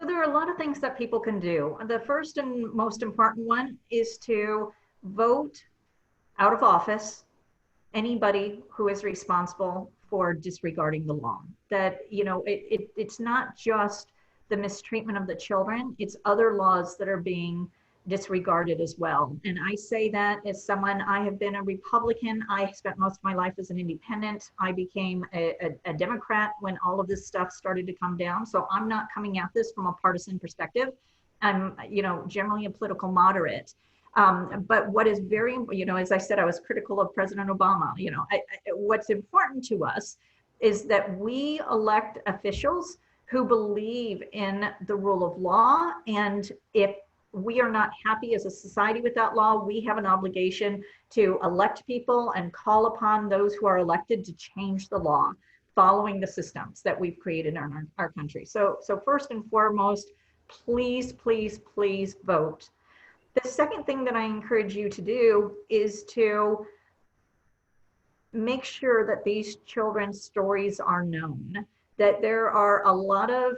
So there are a lot of things that people can do. The first and most important one is to vote out of office anybody who is responsible for disregarding the law. That, it's not just the mistreatment of the children, it's other laws that are being disregarded as well. And I say that as someone, I have been a Republican. I spent most of my life as an independent. I became a Democrat when all of this stuff started to come down. So I'm not coming at this from a partisan perspective. I'm, generally a political moderate. But what is very, as I said, I was critical of President Obama. What's important to us is that we elect officials who believe in the rule of law. And if we are not happy as a society with that law, we have an obligation to elect people and call upon those who are elected to change the law, following the systems that we've created in our country. So first and foremost, please, please, please vote. The second thing that I encourage you to do is to make sure that these children's stories are known, that there are a lot of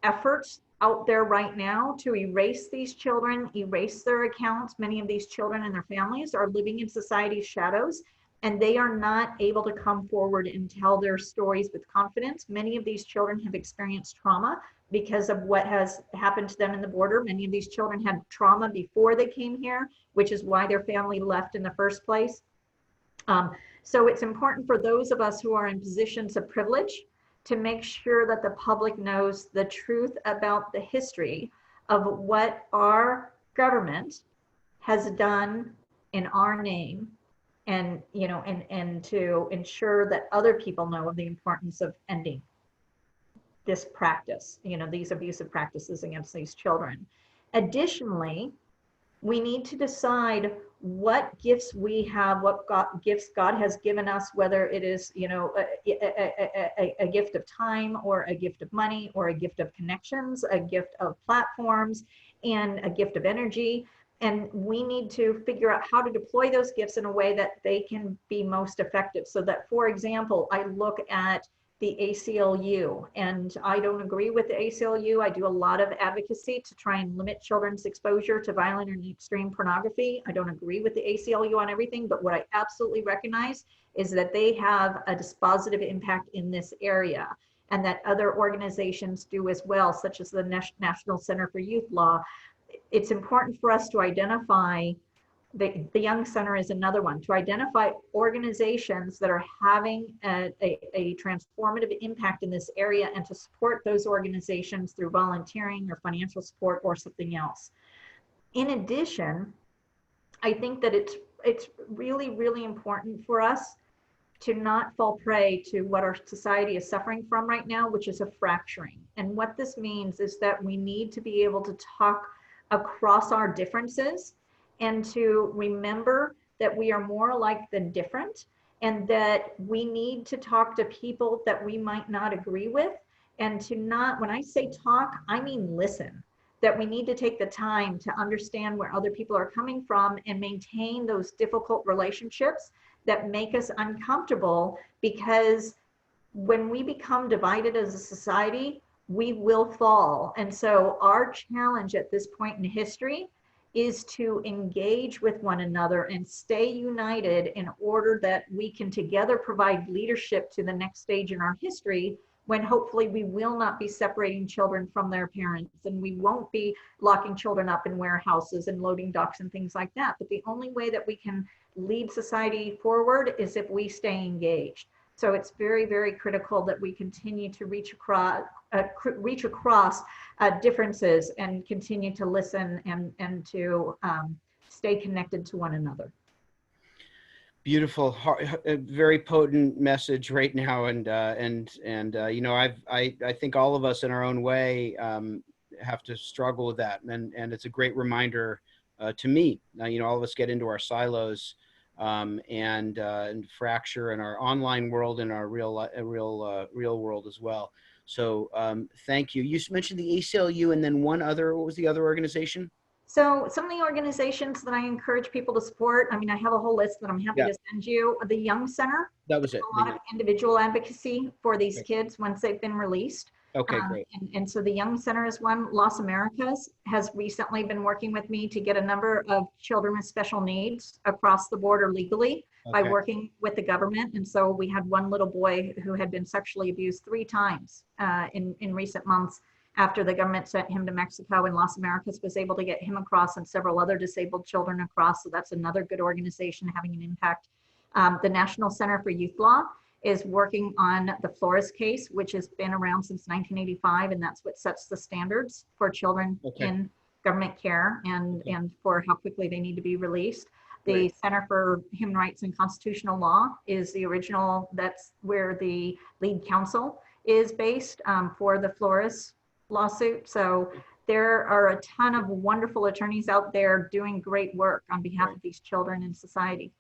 efforts out there right now to erase these children, erase their accounts. Many of these children and their families are living in society's shadows, and they are not able to come forward and tell their stories with confidence. Many of these children have experienced trauma because of what has happened to them in the border. Many of these children had trauma before they came here, which is why their family left in the first place. So it's important for those of us who are in positions of privilege to make sure that the public knows the truth about the history of what our government has done in our name, and and to ensure that other people know of the importance of ending this practice, these abusive practices against these children. Additionally, we need to decide what gifts we have, what gifts God has given us, whether it is, a gift of time, or a gift of money, or a gift of connections, a gift of platforms, and a gift of energy. And we need to figure out how to deploy those gifts in a way that they can be most effective. So that, for example, I look at the ACLU, and I don't agree with the ACLU. I do a lot of advocacy to try and limit children's exposure to violent and extreme pornography. I don't agree with the ACLU on everything, but what I absolutely recognize is that they have a dispositive impact in this area, and that other organizations do as well, such as the National Center for Youth Law. It's important for us to identify, the Young Center is another one, to identify organizations that are having a transformative impact in this area, and to support those organizations through volunteering or financial support or something else. In addition, I think that it's really, really important for us to not fall prey to what our society is suffering from right now, which is a fracturing. And what this means is that we need to be able to talk across our differences, and to remember that we are more alike than different, and that we need to talk to people that we might not agree with, and to not, when I say talk, I mean listen, that we need to take the time to understand where other people are coming from and maintain those difficult relationships that make us uncomfortable, because when we become divided as a society, we will fall. And so our challenge at this point in history is to engage with one another and stay united in order that we can together provide leadership to the next stage in our history, when hopefully we will not be separating children from their parents, and we won't be locking children up in warehouses and loading docks and things like that. But the only way that we can lead society forward is if we stay engaged. So it's very, very critical that we continue to reach across differences, and continue to listen, and to stay connected to one another. Beautiful, a very potent message right now, and I think all of us in our own way have to struggle with that, and it's a great reminder to me. All of us get into our silos and fracture in our online world and our real world as well. So thank you. You mentioned the ACLU, and then one other. What was the other organization? So some of the organizations that I encourage people to support, I have a whole list that I'm happy to send you. The Young Center. That was it. A lot of individual advocacy for these kids once they've been released. Okay, great. And so the Young Center is one. Los Americas has recently been working with me to get a number of children with special needs across the border legally by working with the government. And so we had one little boy who had been sexually abused 3 times in recent months, after the government sent him to Mexico, and Los Americas was able to get him across, and several other disabled children across. So that's another good organization having an impact. The National Center for Youth Law is working on the Flores case, which has been around since 1985, and that's what sets the standards for children in government care, and for how quickly they need to be released. The Center for Human Rights and Constitutional Law is the original, that's where the lead counsel is based for the Flores lawsuit. So there are a ton of wonderful attorneys out there doing great work on behalf of these children in society.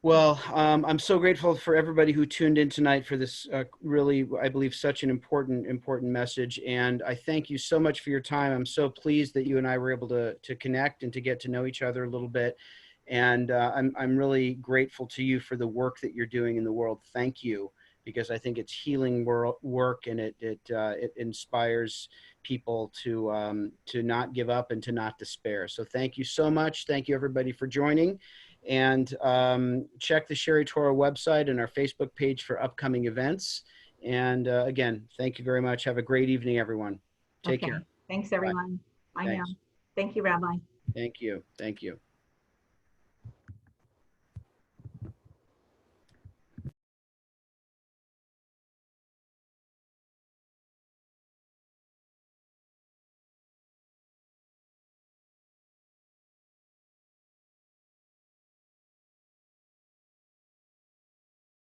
Well, I'm so grateful for everybody who tuned in tonight for this really, I believe, such an important message. And I thank you so much for your time. I'm so pleased that you and I were able to connect and to get to know each other a little bit. And I'm really grateful to you for the work that you're doing in the world. Thank you. because I think it's healing work, and it inspires people to not give up and to not despair. So thank you so much. Thank you everybody for joining, and check the Shaarie Torah website and our Facebook page for upcoming events. And again, thank you very much. Have a great evening, everyone. Take care. Thanks, everyone. Bye now. Thanks. Thank you, Rabbi. Thank you. Thank you.